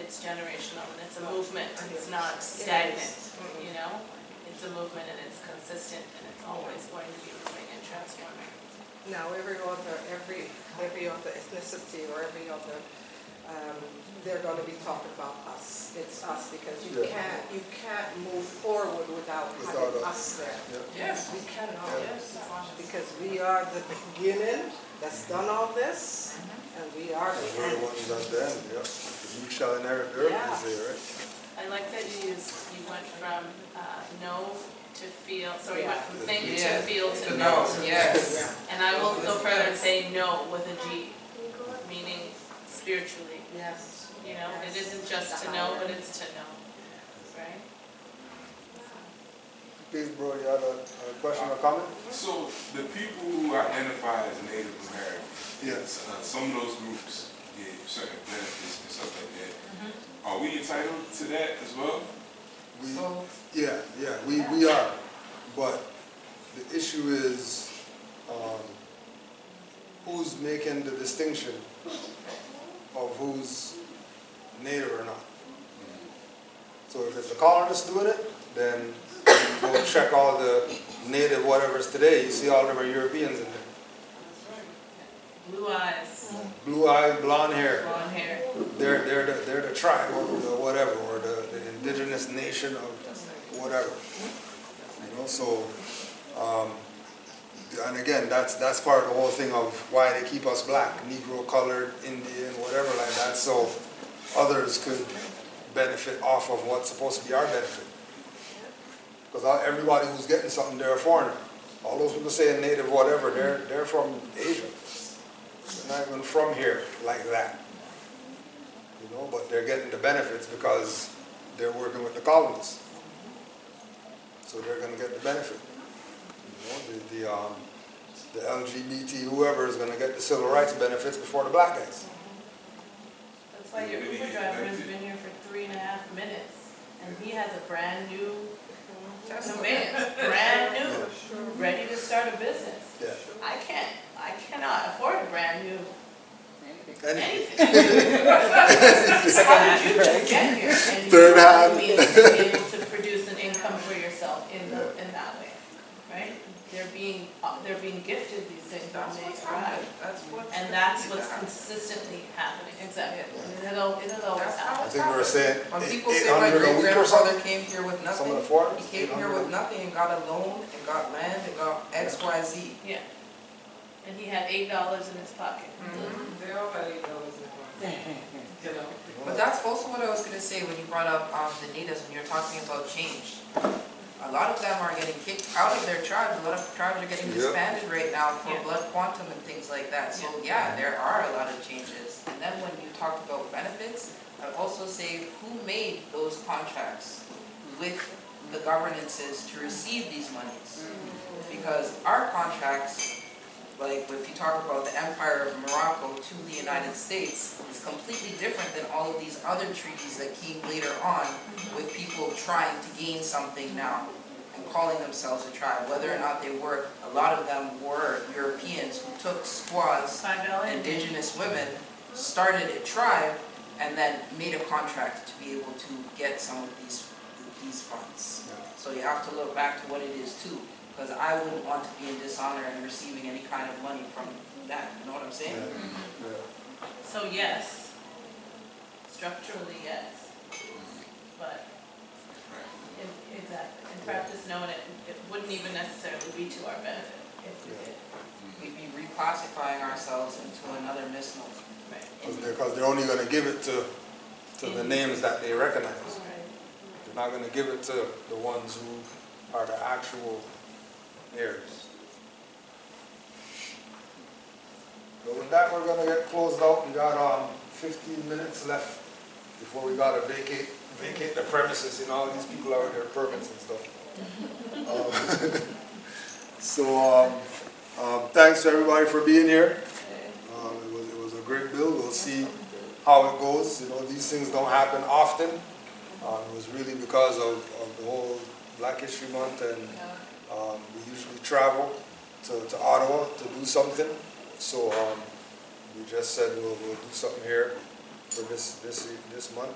It's generational, and it's a movement. It's not stagnant, you know? It's a movement, and it's consistent, and it's always going to be moving and transforming. Now, every other ethnicity or every other, they're going to be talking about us. It's us, because you can't move forward without having us there. Yes. We cannot. Yes. Because we are the beginning that's done all this, and we are the We're the end. ones at the end, yeah. You shall inherit the earth, you say, right? I like that you went from know to feel, so you went from think to Yeah. feel to To know. know, yes. And I will go further and say know with a G, meaning spiritually. Yes. You know, it isn't just to know, but it's to know, right? Please, bro, you had a question or comment? So the people who identify as Native American, Yes. some of those groups get certain benefits and stuff like that. Are we entitled to that as well? We are. But the issue is who's making the distinction of who's native or not. So if it's the colonists doing it, then you go check all the native whatevers today, you see all of them are Europeans in there. Blue eyes, Blue eyes, blonde hair. blonde hair. They're the tribe or the whatever, or the indigenous nation of whatever. You know, so and again, that's part of the whole thing of why they keep us black, Negro, colored, Indian, whatever like that, so others could benefit off of what's supposed to be our benefit. Because everybody who's getting something, they're a foreigner. All those people saying native, whatever, they're from Asia. They're not even from here like that. You know, but they're getting the benefits because they're working with the colonists. So they're going to get the benefit. You know, the LGBT whoever is going to get the civil rights benefits before the black guys. That's why your Uber driver has been here for 3.5 minutes, and he has a brand new conveyance, brand new, ready to start a business. Yeah. I cannot afford a brand new Anything. anything. How did you just get here? And Third you hand. mean to be able to produce an income for yourself in that way, right? They're being gifted these things when they arrive. And that's what's consistently happening, exactly. And it'll always happen. I think we were saying When people say my 800 a great week or grandfather something. came here with Some nothing, of the foreigners, he came here with nothing and got a loan and got land and got X, Y, Z. Yeah. And he had $8 in his pocket. They all got $8 in their pocket. You know? But that's also what I was gonna say when you brought up the natives, when you're talking about change. A lot of them are getting kicked out of their tribes, a lot of tribes are getting disbanded right now for Yeah. blood quantum and things like that. So yeah, there are a lot of changes. And then when you talked about benefits, I'd also say who made those contracts with the governances to receive these monies? Because our contracts, like if you talk about the Empire of Morocco to the United States, is completely different than all of these other treaties that came later on with people trying to gain something now and calling themselves a tribe. Whether or not they were, a lot of them were Europeans who took squaws, indigenous women, started a tribe, and then made a contract to be able to get some of these funds. So you have to look back to what it is too. Because I wouldn't want to be in dishonor and receiving any kind of money from that, you know what I'm saying? So yes, structurally yes, but exactly, in practice, no, and it wouldn't even necessarily be to our benefit if we did. We'd be reclassifying ourselves into another misnomer. Because they're only gonna give it to the names that they recognize. They're not gonna give it to the ones who are the actual heirs. So with that, we're gonna get closed out. We got 15 minutes left before we gotta vacate the premises. You know, all these people are with their permits and stuff. Thanks to everybody for being here. It was a great build. We'll see how it goes. You know, these things don't happen often. It was really because of the whole Black History Month, and we usually travel to Ottawa to do something. So we just said we'll do something here for this month.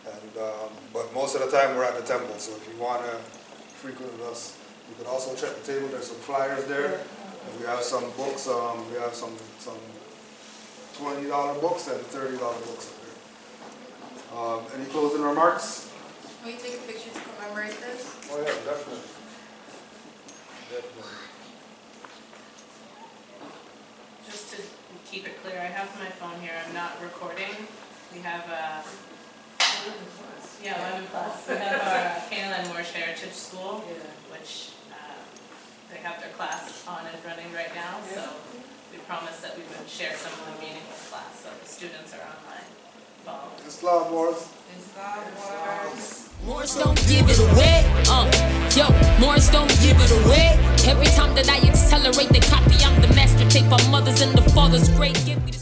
And but most of the time we're at the temple. So if you want to frequent with us, you can also check the table. There's some flyers there. And we have some books. We have some $20 books and $30 books up there. Any closing remarks? Will you take a picture to commemorate this? Oh yeah, definitely. Definitely. Just to keep it clear, I have my phone here, I'm not recording. We have 11 plus. We have our Canaanland Heritage School, which they have their class on and running right now, so we promised that we would share some of the meaningful class, so the students are online following. Islam Moors. Islam Moors. Moors don't give it away, yo, Moors don't give it away. Every time that I accelerate the copy, I'm the master tape. Our mothers and the fathers great, give me the